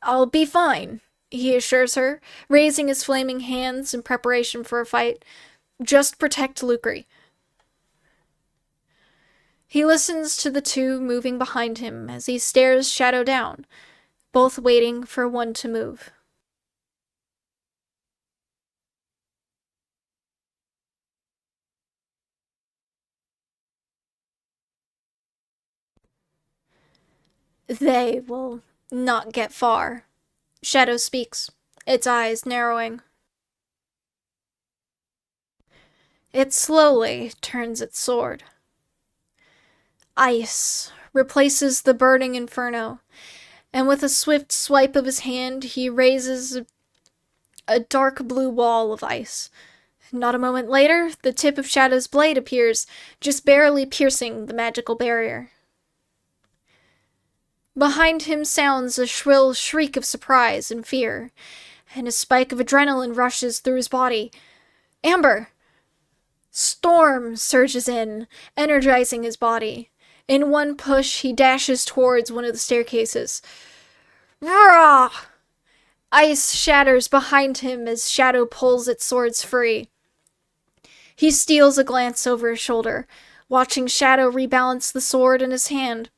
I'll be fine," he assures her, raising his flaming hands in preparation for a fight. "Just protect Lucre." He listens to the two moving behind him as he stares Shadow down, both waiting for one to move. "They will not get far," Shadow speaks, its eyes narrowing. It slowly turns its sword. Ice replaces the burning inferno, and with a swift swipe of his hand, he raises a dark blue wall of ice. Not a moment later, the tip of Shadow's blade appears, just barely piercing the magical barrier. Behind him sounds a shrill shriek of surprise and fear, and a spike of adrenaline rushes through his body. "Amber!" Storm surges in, energizing his body. In one push, he dashes towards one of the staircases. Rah! Ice shatters behind him as Shadow pulls its swords free. He steals a glance over his shoulder, watching Shadow rebalance the sword in his hand,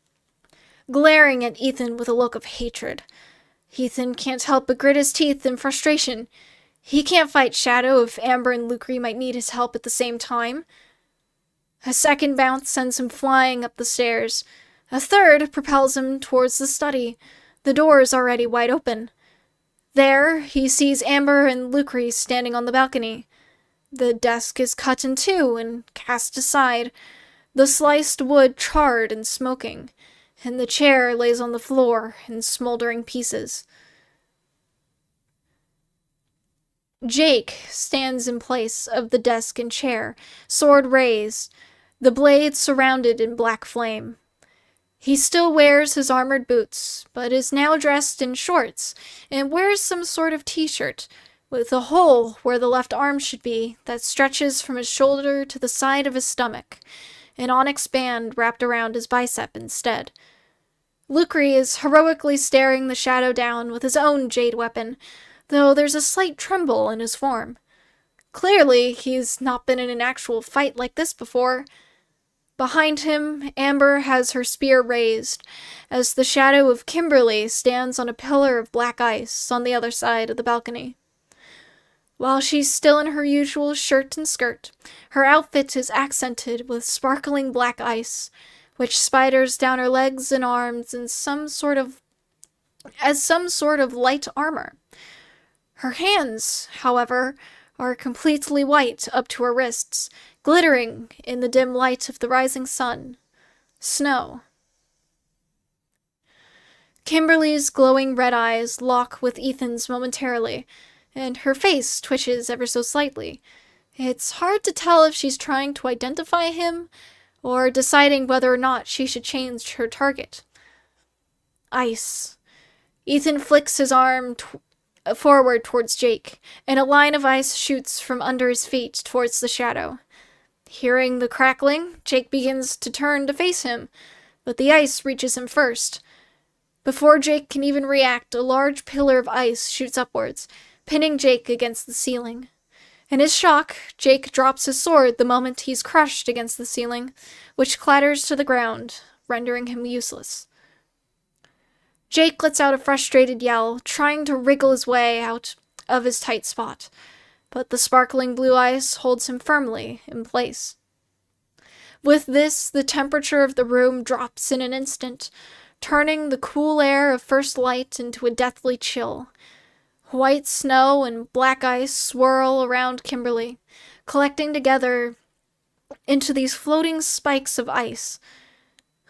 glaring at Ethan with a look of hatred. Ethan can't help but grit his teeth in frustration. He can't fight Shadow if Amber and Lucre might need his help at the same time. A second bounce sends him flying up the stairs. A third propels him towards the study. The door is already wide open. There, he sees Amber and Lucre standing on the balcony. The desk is cut in two and cast aside, the sliced wood charred and smoking, and the chair lays on the floor in smoldering pieces. Jake stands in place of the desk and chair, sword raised, the blade surrounded in black flame. He still wears his armored boots, but is now dressed in shorts and wears some sort of t-shirt, with a hole where the left arm should be that stretches from his shoulder to the side of his stomach, an onyx band wrapped around his bicep instead. Lucre is heroically staring the Shadow down with his own jade weapon, though there's a slight tremble in his form. Clearly, he's not been in an actual fight like this before. Behind him, Amber has her spear raised, as the shadow of Kimberly stands on a pillar of black ice on the other side of the balcony. While she's still in her usual shirt and skirt, her outfit is accented with sparkling black ice, which spiders down her legs and arms in some sort of light armor. Her hands, however, are completely white up to her wrists, glittering in the dim light of the rising sun. Snow. Kimberly's glowing red eyes lock with Ethan's momentarily, and her face twitches ever so slightly. It's hard to tell if she's trying to identify him, or deciding whether or not she should change her target. Ice. Ethan flicks his arm forward towards Jake, and a line of ice shoots from under his feet towards the Shadow. Hearing the crackling, Jake begins to turn to face him, but the ice reaches him first. Before Jake can even react, a large pillar of ice shoots upwards, pinning Jake against the ceiling. In his shock, Jake drops his sword the moment he's crushed against the ceiling, which clatters to the ground, rendering him useless. Jake lets out a frustrated yell, trying to wriggle his way out of his tight spot, but the sparkling blue ice holds him firmly in place. With this, the temperature of the room drops in an instant, turning the cool air of first light into a deathly chill. White snow and black ice swirl around Kimberly, collecting together into these floating spikes of ice.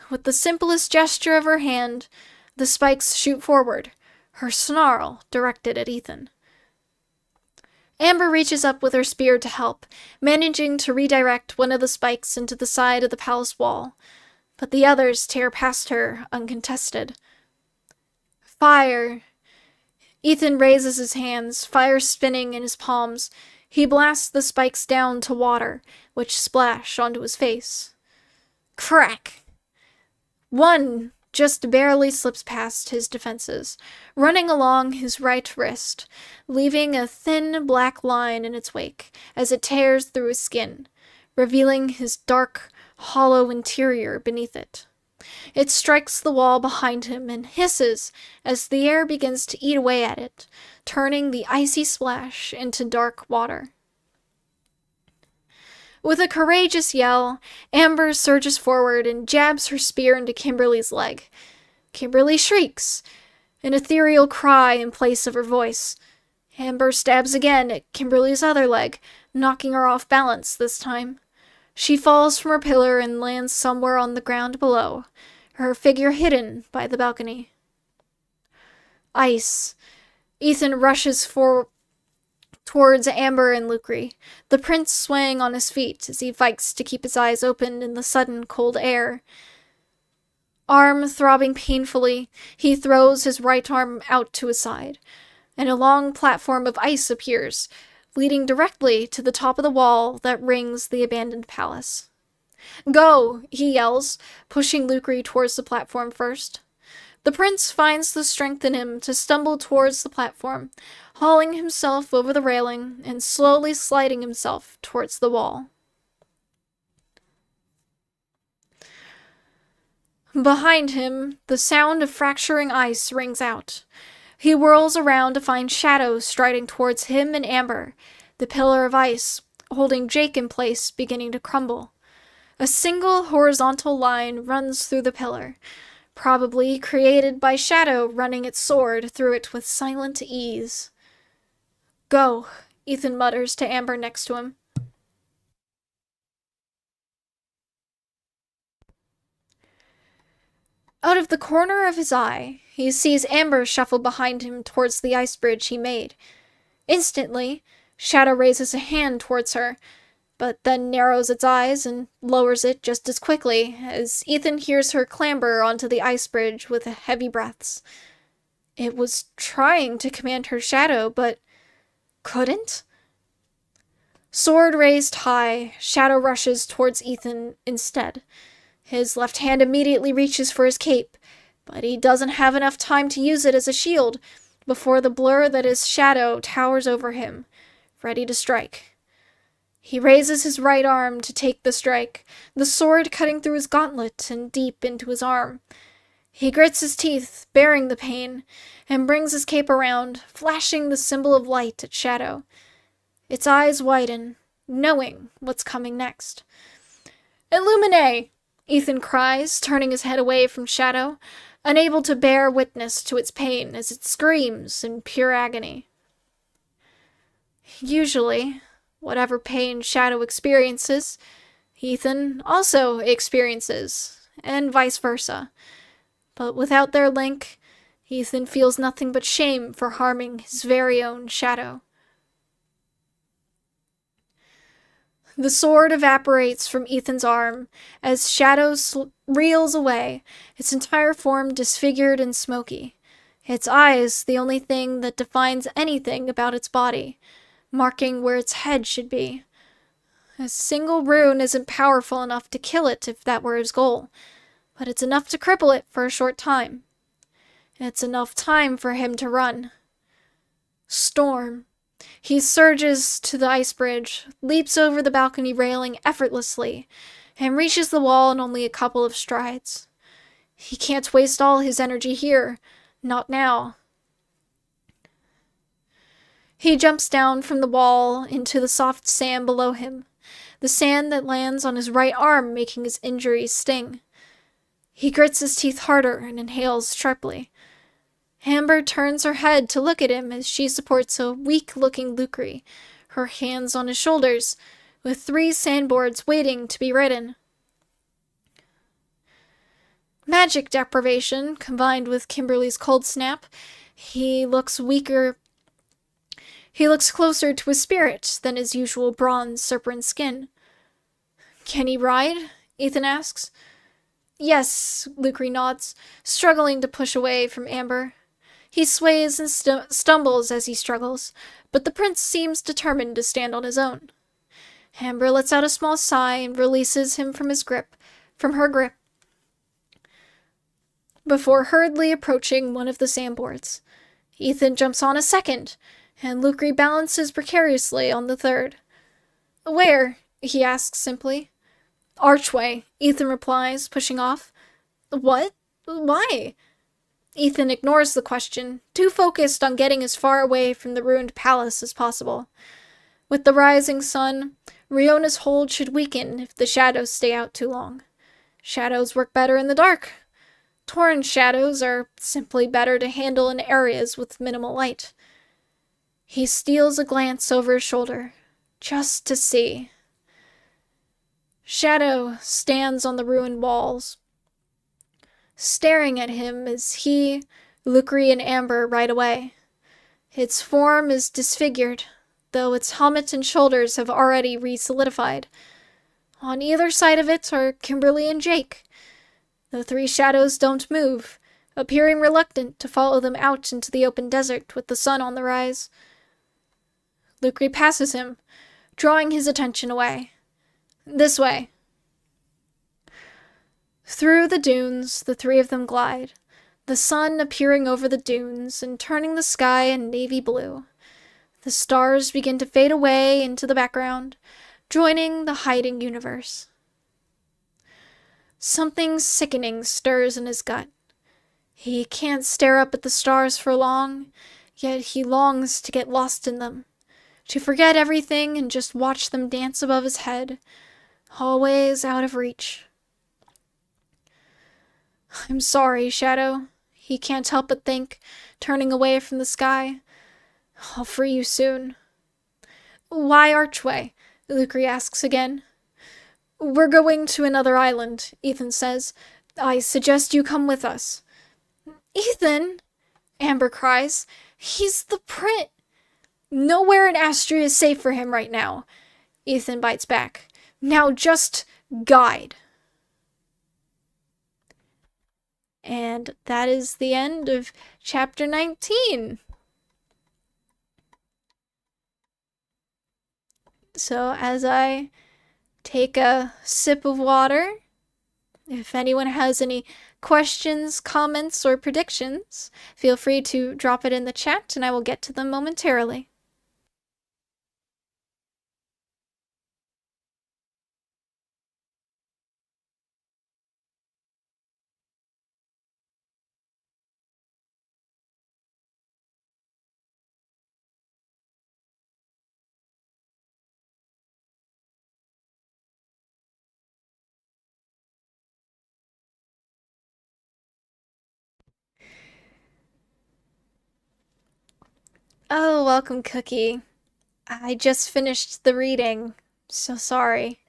With the simplest gesture of her hand, the spikes shoot forward, her snarl directed at Ethan. Amber reaches up with her spear to help, managing to redirect one of the spikes into the side of the palace wall, but the others tear past her uncontested. Fire! Ethan raises his hands, fire spinning in his palms. He blasts the spikes down to water, which splash onto his face. Crack! One just barely slips past his defenses, running along his right wrist, leaving a thin black line in its wake as it tears through his skin, revealing his dark, hollow interior beneath it. It strikes the wall behind him and hisses as the air begins to eat away at it, turning the icy splash into dark water. With a courageous yell, Amber surges forward and jabs her spear into Kimberly's leg. Kimberly shrieks, an ethereal cry in place of her voice. Amber stabs again at Kimberly's other leg, knocking her off balance this time. She falls from her pillar and lands somewhere on the ground below, her figure hidden by the balcony. Ice. Ethan rushes towards Amber and Lucre, the prince swaying on his feet as he fights to keep his eyes open in the sudden cold air. Arm throbbing painfully, he throws his right arm out to his side, and a long platform of ice appears, leading directly to the top of the wall that rings the abandoned palace. Go, he yells, pushing Lucre towards the platform first. The prince finds the strength in him to stumble towards the platform, hauling himself over the railing and slowly sliding himself towards the wall. Behind him, the sound of fracturing ice rings out. He whirls around to find Shadow striding towards him and Amber, the pillar of ice, holding Jake in place, beginning to crumble. A single horizontal line runs through the pillar, probably created by Shadow running its sword through it with silent ease. "Go," Ethan mutters to Amber next to him. Out of the corner of his eye, he sees Amber shuffle behind him towards the ice bridge he made. Instantly, Shadow raises a hand towards her, but then narrows its eyes and lowers it just as quickly as Ethan hears her clamber onto the ice bridge with heavy breaths. It was trying to command her shadow, but couldn't? Sword raised high, Shadow rushes towards Ethan instead. His left hand immediately reaches for his cape, but he doesn't have enough time to use it as a shield before the blur that is Shadow towers over him, ready to strike. He raises his right arm to take the strike, the sword cutting through his gauntlet and deep into his arm. He grits his teeth, bearing the pain, and brings his cape around, flashing the symbol of light at Shadow. Its eyes widen, knowing what's coming next. "Illumine!" Ethan cries, turning his head away from Shadow, unable to bear witness to its pain as it screams in pure agony. Usually, whatever pain Shadow experiences, Ethan also experiences, and vice versa. But without their link, Ethan feels nothing but shame for harming his very own Shadow. The sword evaporates from Ethan's arm as Shadow reels away, its entire form disfigured and smoky, its eyes the only thing that defines anything about its body, marking where its head should be. A single rune isn't powerful enough to kill it if that were his goal, but it's enough to cripple it for a short time. It's enough time for him to run. Storm. He surges to the ice bridge, leaps over the balcony railing effortlessly, and reaches the wall in only a couple of strides. He can't waste all his energy here. Not now. He jumps down from the wall into the soft sand below him, the sand that lands on his right arm making his injuries sting. He grits his teeth harder and inhales sharply. Amber turns her head to look at him as she supports a weak-looking Lucre, her hands on his shoulders, with 3 sandboards waiting to be ridden. Magic deprivation, combined with Kimberly's cold snap, he looks weaker. He looks closer to a spirit than his usual bronze serpent skin. "Can he ride?" Ethan asks. "Yes," Lucre nods, struggling to push away from Amber. He sways and stumbles as he struggles, but the prince seems determined to stand on his own. Amber lets out a small sigh and releases him from her grip, before hurriedly approaching one of the sandboards. Ethan jumps on a second, and Lucre balances precariously on the third. "Where?" he asks simply. "Archway," Ethan replies, pushing off. "What? Why?" Ethan ignores the question, too focused on getting as far away from the ruined palace as possible. With the rising sun, Riona's hold should weaken if the shadows stay out too long. Shadows work better in the dark. Torn shadows are simply better to handle in areas with minimal light. He steals a glance over his shoulder, just to see. Shadow stands on the ruined walls, staring at him as he, Lucre, and Amber ride away. Its form is disfigured, though its helmet and shoulders have already re-solidified. On either side of it are Kimberly and Jake. The 3 shadows don't move, appearing reluctant to follow them out into the open desert with the sun on the rise. Lucre passes him, drawing his attention away. "This way." Through the dunes, the 3 of them glide, the sun appearing over the dunes and turning the sky a navy blue. The stars begin to fade away into the background, joining the hiding universe. Something sickening stirs in his gut. He can't stare up at the stars for long, yet he longs to get lost in them, to forget everything and just watch them dance above his head, always out of reach. I'm sorry, Shadow, he can't help but think, turning away from the sky. I'll free you soon. Why Archway? Lucre asks again. We're going to another island, Ethan says. I suggest you come with us. Ethan, Amber cries. He's the prince. Nowhere in Astria is safe for him right now. Ethan bites back. Now just guide. And that is the end of chapter 19. So as I take a sip of water, if anyone has any questions, comments, or predictions, feel free to drop it in the chat and I will get to them momentarily. Oh, welcome, Cookie. I just finished the reading. So sorry.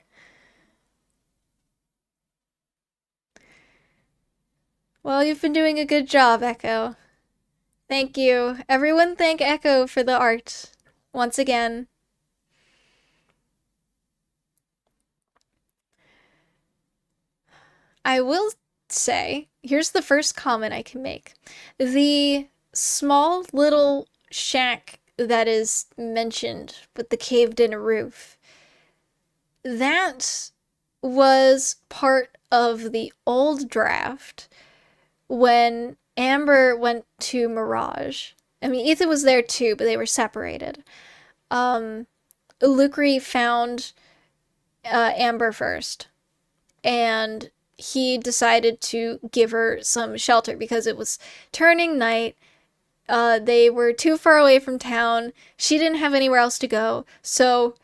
Well, you've been doing a good job, Echo. Thank you. Everyone thank Echo for the art. Once again. I will say, here's the first comment I can make. The small little shack that is mentioned with the caved in roof, that was part of the old draft when Amber went to Mirage. I mean, Ethan was there too, but they were separated. Lucre found Amber first, and he decided to give her some shelter because it was turning night. They were too far away from town. She didn't have anywhere else to go, so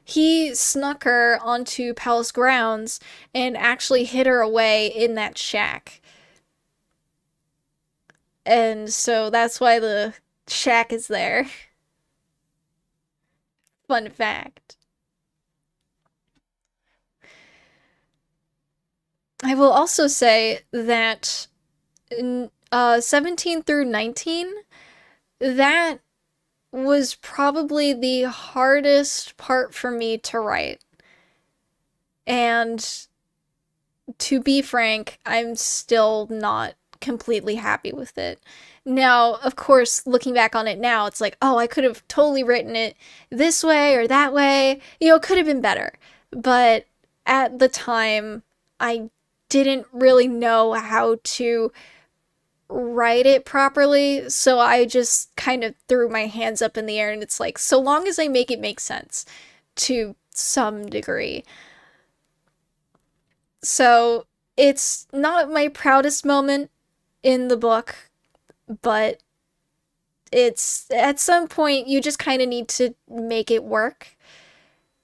he snuck her onto palace grounds and actually hid her away in that shack. And so that's why the shack is there. Fun fact. I will also say that 17 through 19, that was probably the hardest part for me to write. And to be frank, I'm still not completely happy with it. Now, of course, looking back on it now, it's like, oh, I could have totally written it this way or that way. You know, it could have been better. But at the time, I didn't really know how to write it properly, so I just kind of threw my hands up in the air, and it's like, so long as I make it make sense to some degree. So it's not my proudest moment in the book, but it's at some point you just kind of need to make it work.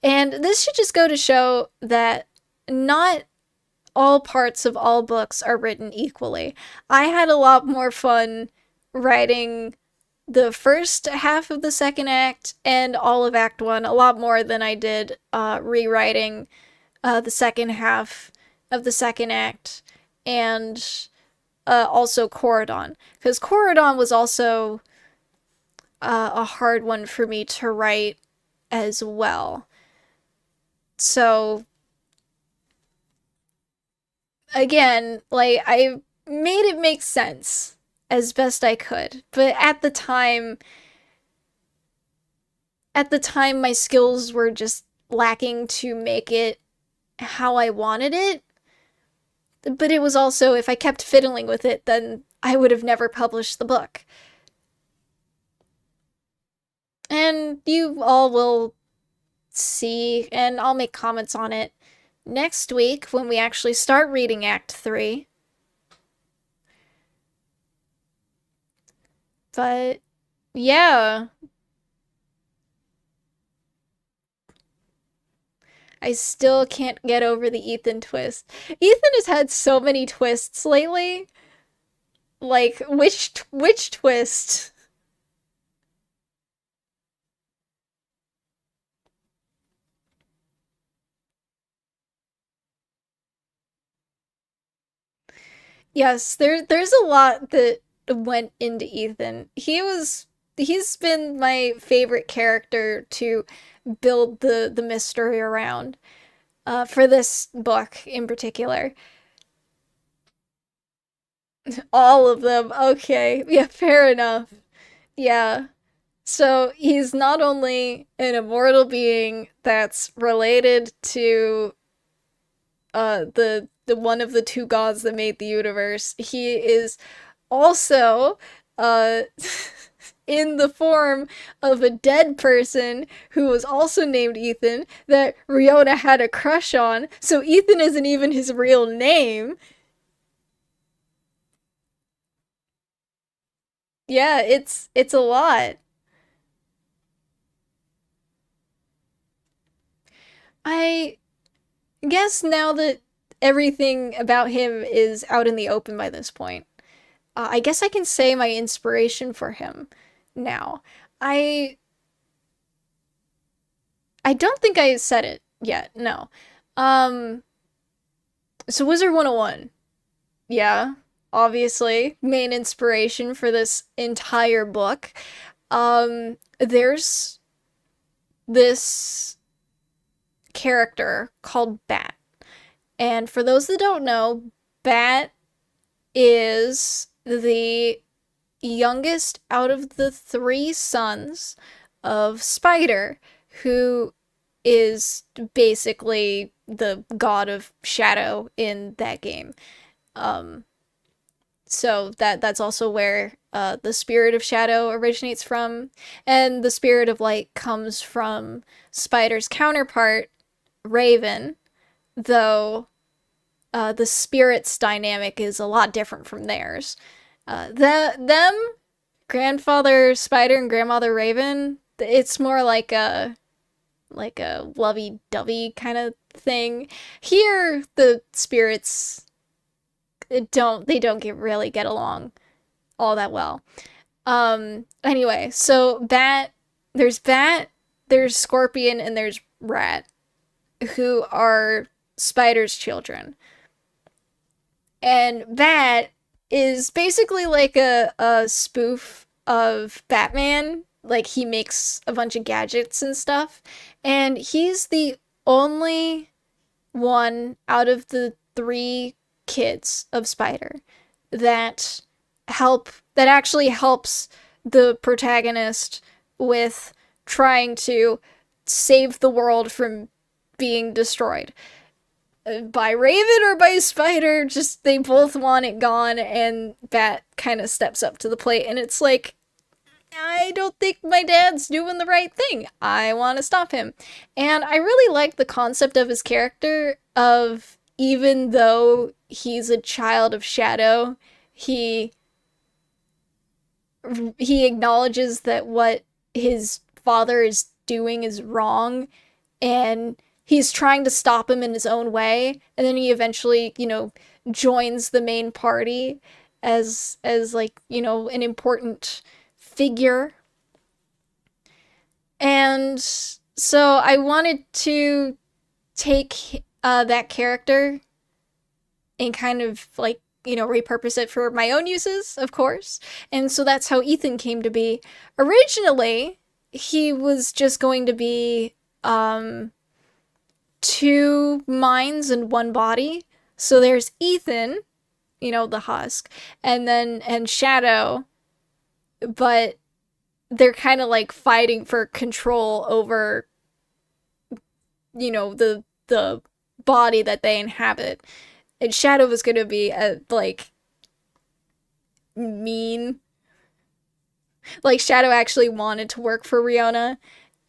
And this should just go to show that not all parts of all books are written equally. I had a lot more fun writing the first half of the second act and all of Act 1 a lot more than I did rewriting the second half of the second act and also Corridon. Because Corridon was also a hard one for me to write as well. So again, like, I made it make sense as best I could, but at the time my skills were just lacking to make it how I wanted it. But it was also, if I kept fiddling with it, then I would have never published the book. And you all will see, and I'll make comments on it next week when we actually start reading Act 3. But yeah, I still can't get over the Ethan twist. Ethan has had so many twists lately. Like which twist? Yes, there's a lot that went into Ethan. He's been my favorite character to build the mystery around. For this book in particular. All of them. Okay. Yeah, fair enough. Yeah. So he's not only an immortal being that's related to the one of the two gods that made the universe, he is also uh in the form of a dead person who was also named Ethan that Riona had a crush on. So Ethan isn't even his real name. Yeah, it's a lot. I guess now that everything about him is out in the open by this point, I guess I can say my inspiration for him now. I I don't think I said it yet. No. Um so Wizard 101. Yeah, obviously main inspiration for this entire book. There's this character called Bat. And for those that don't know, Bat is the youngest out of the three sons of Spider, who is basically the god of shadow in that game. Um, so that's also where the spirit of shadow originates from, and the spirit of light comes from Spider's counterpart, Raven, though the spirits dynamic is a lot different from theirs. Them grandfather Spider and grandmother Raven, it's more like a lovey-dovey kind of thing. Here, the spirits don't get really get along all that well. Anyway, so Bat, there's Scorpion, and there's Rat, who are Spider's children. And Bat is basically like a spoof of Batman. Like, he makes a bunch of gadgets and stuff. And he's the only one out of the three kids of Spider that that actually helps the protagonist with trying to save the world from being destroyed by Raven or by Spider. Just they both want it gone, and Bat kind of steps up to the plate, and it's like, I don't think my dad's doing the right thing. I want to stop him. And I really like the concept of his character of, even though he's a child of shadow, he he acknowledges that what his father is doing is wrong, and he's trying to stop him in his own way, and then he eventually, joins the main party as like, an important figure. And so I wanted to take that character and kind of like, repurpose it for my own uses, of course. And so that's how Ethan came to be. Originally, he was just going to be two minds and one body. So there's Ethan, the husk, and Shadow, but they're kind of like fighting for control over, the body that they inhabit. And Shadow was gonna be like mean. Like, Shadow actually wanted to work for Riona,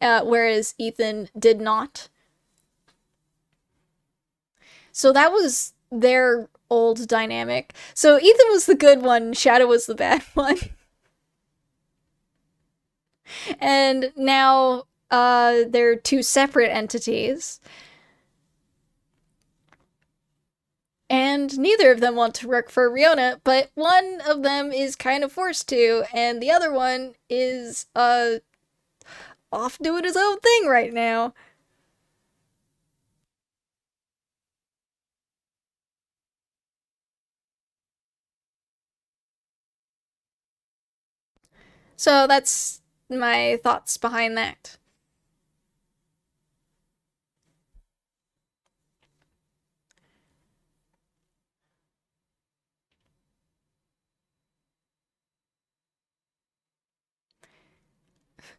whereas Ethan did not. So that was their old dynamic. So Ethan was the good one, Shadow was the bad one. And now they're two separate entities. And neither of them want to work for Riona, but one of them is kind of forced to, and the other one is off doing his own thing right now. So that's my thoughts behind that.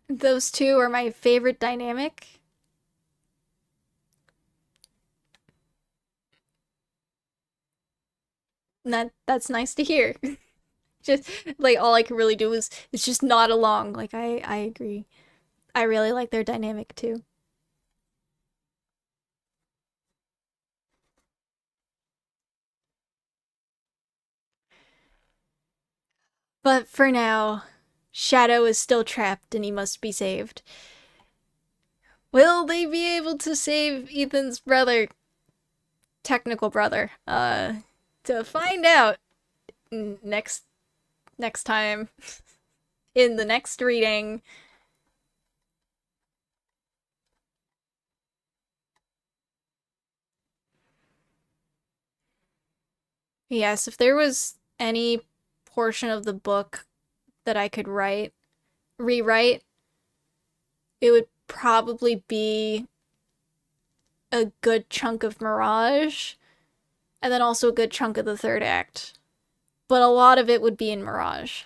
Those two are my favorite dynamic. That's nice to hear. Just like all I can really do is just nod along. Like I agree. I really like their dynamic too. But for now, Shadow is still trapped and he must be saved. Will they be able to save Ethan's brother, technical brother? To find out next time in the next reading. Yes, if there was any portion of the book that I could rewrite, it would probably be a good chunk of Mirage, and then also a good chunk of the third act. But a lot of it would be in Mirage.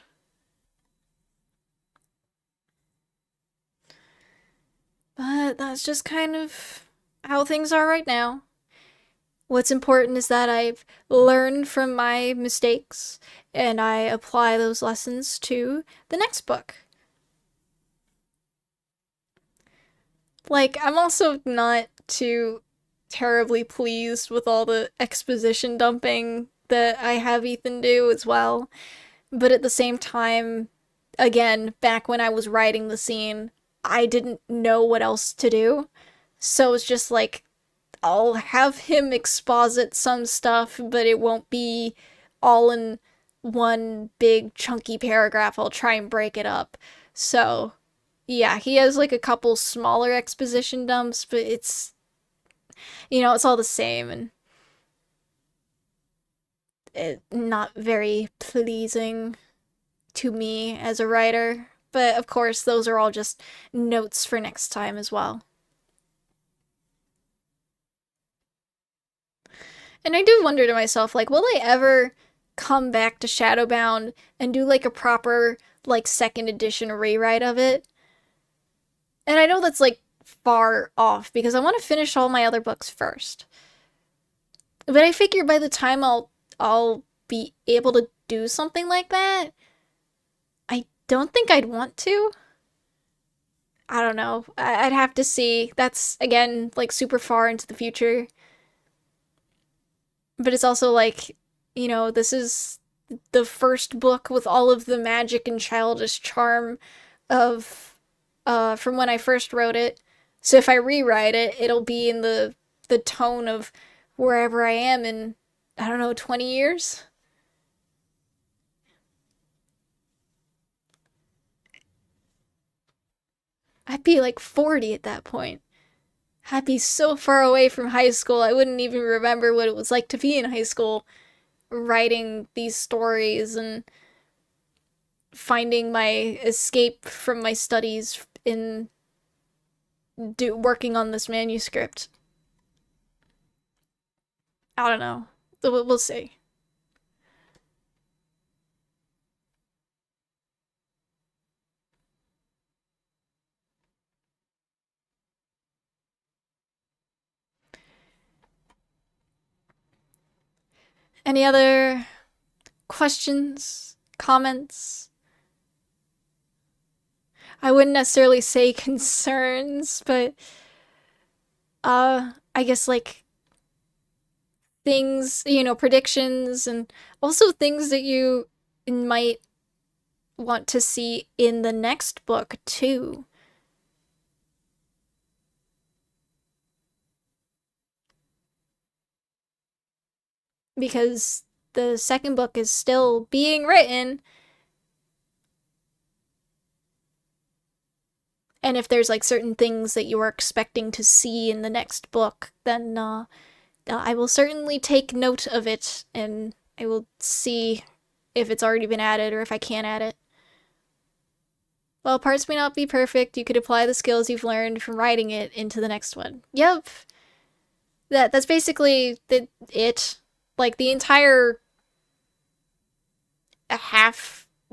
But that's just kind of how things are right now. What's important is that I've learned from my mistakes and I apply those lessons to the next book. Like, I'm also not too terribly pleased with all the exposition dumping that I have Ethan do as well. But at the same time, again, back when I was writing the scene, I didn't know what else to do. So it's just like, I'll have him exposit some stuff, but it won't be all in one big chunky paragraph. I'll try and break it up. So, yeah, he has like a couple smaller exposition dumps, but it's all the same and not very pleasing to me as a writer. But of course, those are all just notes for next time as well. And I do wonder to myself, like, will I ever come back to Shadowbound and do like a proper, like, second edition rewrite of it? And I know that's like far off because I want to finish all my other books first. But I figure by the time I'll be able to do something like that, I don't think I'd want to. I don't know. I'd have to see. That's again like super far into the future. But it's also like, this is the first book with all of the magic and childish charm of from when I first wrote it. So if I rewrite it, it'll be in the tone of wherever I am in, I don't know, 20 years. I'd be like 40 at that point. I'd be so far away from high school, I wouldn't even remember what it was like to be in high school, writing these stories and finding my escape from my studies in working on this manuscript. I don't know. We'll see. Any other questions, comments? I wouldn't necessarily say concerns, but I guess like things, predictions, and also things that you might want to see in the next book, too. Because the second book is still being written. And if there's like certain things that you are expecting to see in the next book, then I will certainly take note of it and I will see if it's already been added or if I can add it. While parts may not be perfect, you could apply the skills you've learned from writing it into the next one. Yep. That's basically it. Like the entire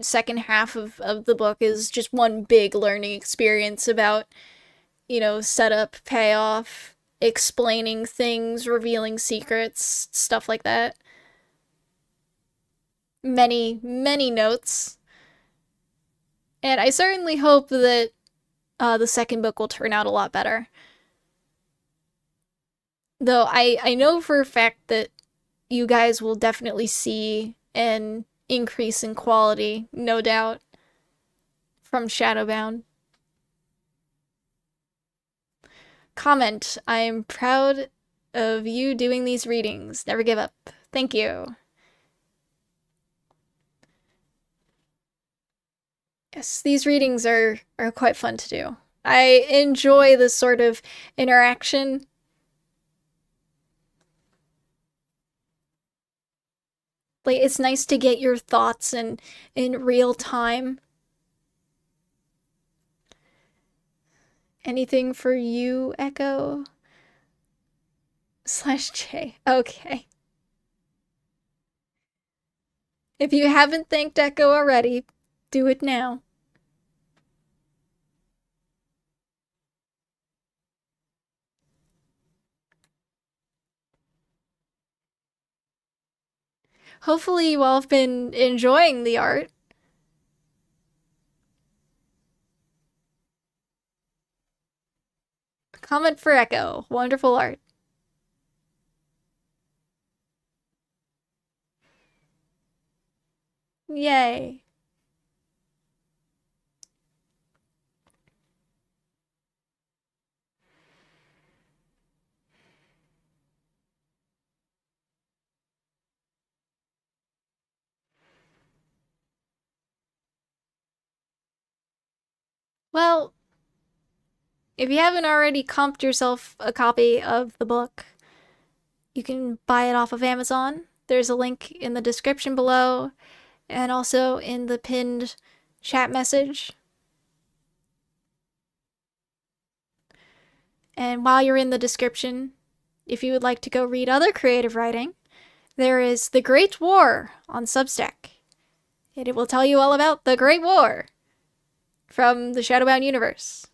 second half of the book is just one big learning experience about, setup, payoff, explaining things, revealing secrets, stuff like that. Many, many notes. And I certainly hope that the second book will turn out a lot better. Though I know for a fact that you guys will definitely see an increase in quality, no doubt, from Shadowbound. Comment, I'm proud of you doing these readings. Never give up. Thank you. Yes, these readings are quite fun to do. I enjoy this sort of interaction. Like, it's nice to get your thoughts in real time. Anything for you, Echo? /J. Okay. If you haven't thanked Echo already, do it now. Hopefully you all have been enjoying the art. Comment for Echo. Wonderful art. Yay. Well, if you haven't already comped yourself a copy of the book, you can buy it off of Amazon. There's a link in the description below and also in the pinned chat message. And while you're in the description, if you would like to go read other creative writing, there is The Great War on Substack. And it will tell you all about the Great War from the Shadowbound universe.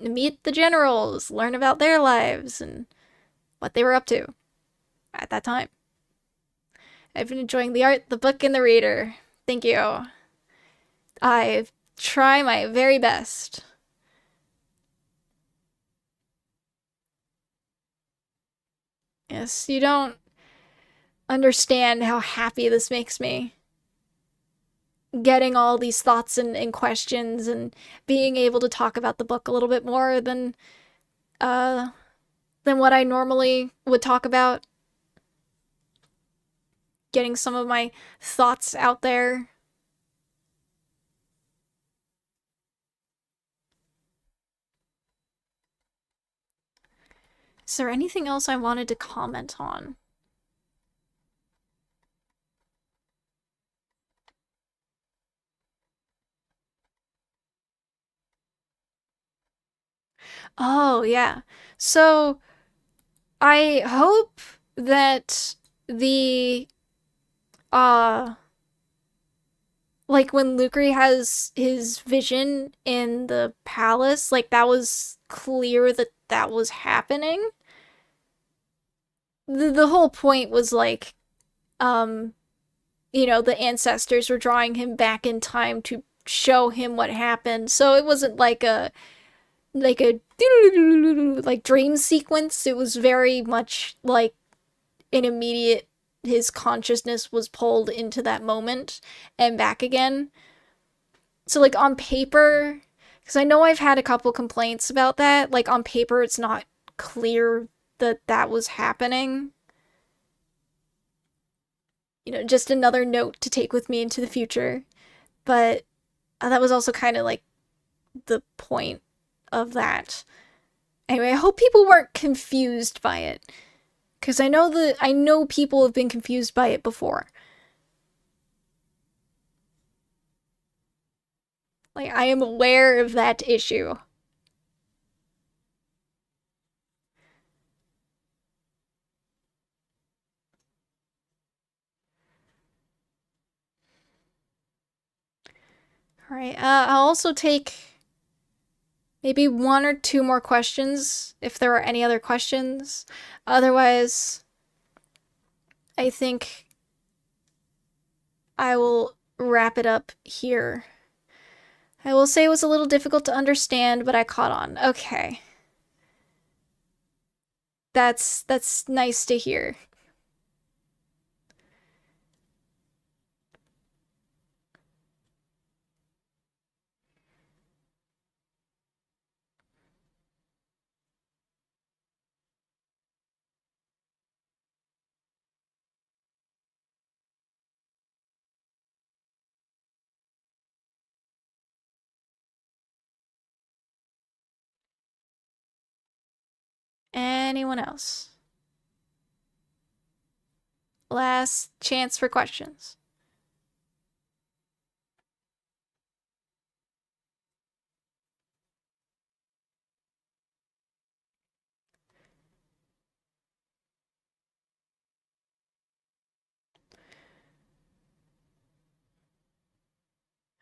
Meet the generals, learn about their lives and what they were up to at that time. I've been enjoying the art, the book, and the reader. Thank you. I try my very best. Yes, you don't understand how happy this makes me. Getting all these thoughts and questions and being able to talk about the book a little bit more than what I normally would talk about. Getting some of my thoughts out there. Is there anything else I wanted to comment on? Oh, yeah. So, I hope that the, like when Lucre has his vision in the palace, like that was clear that that was happening. The whole point was like, the ancestors were drawing him back in time to show him what happened. So it wasn't like a like dream sequence. It was very much like an immediate, his consciousness was pulled into that moment and back again. So, like, on paper, because I know I've had a couple complaints about that, like, on paper, it's not clear that that was happening. You know, just another note to take with me into the future. But that was also kind of like the point of that. Anyway, I hope people weren't confused by it. Because I know people have been confused by it before. Like, I am aware of that issue. Alright, I'll also take maybe one or two more questions if there are any other questions. Otherwise, I think I will wrap it up here. I will say it was a little difficult to understand, but I caught on. Okay. That's nice to hear. Anyone else? Last chance for questions.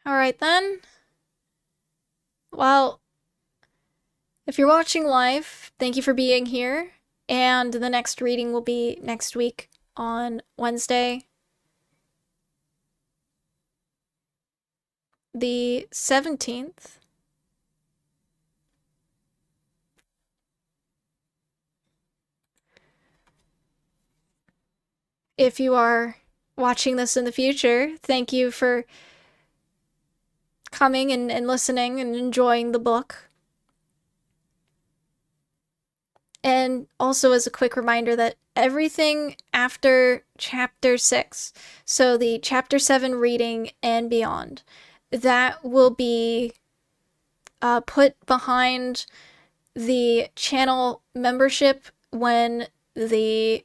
Alright then. Well, if you're watching live, thank you for being here. And the next reading will be next week on Wednesday, the 17th. If you are watching this in the future, thank you for coming and listening and enjoying the book. And also, as a quick reminder, that everything after chapter 6, so the chapter 7 reading and beyond, that will be put behind the channel membership when the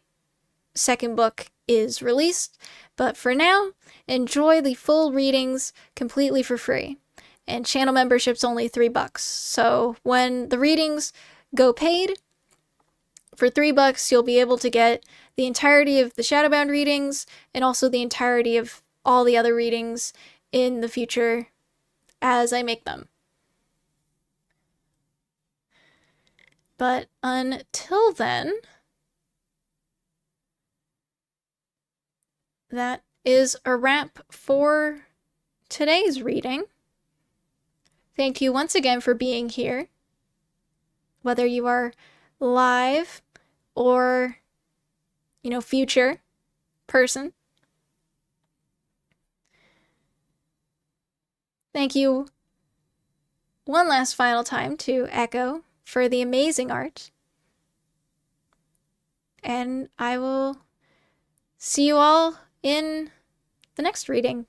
second book is released. But for now, enjoy the full readings completely for free. And channel membership's only $3. So when the readings go paid, for $3, you'll be able to get the entirety of the Shadowbound readings and also the entirety of all the other readings in the future as I make them. But until then, that is a wrap for today's reading. Thank you once again for being here. Whether you are live or, you know, future person. Thank you one last final time to Echo for the amazing art. And I will see you all in the next reading.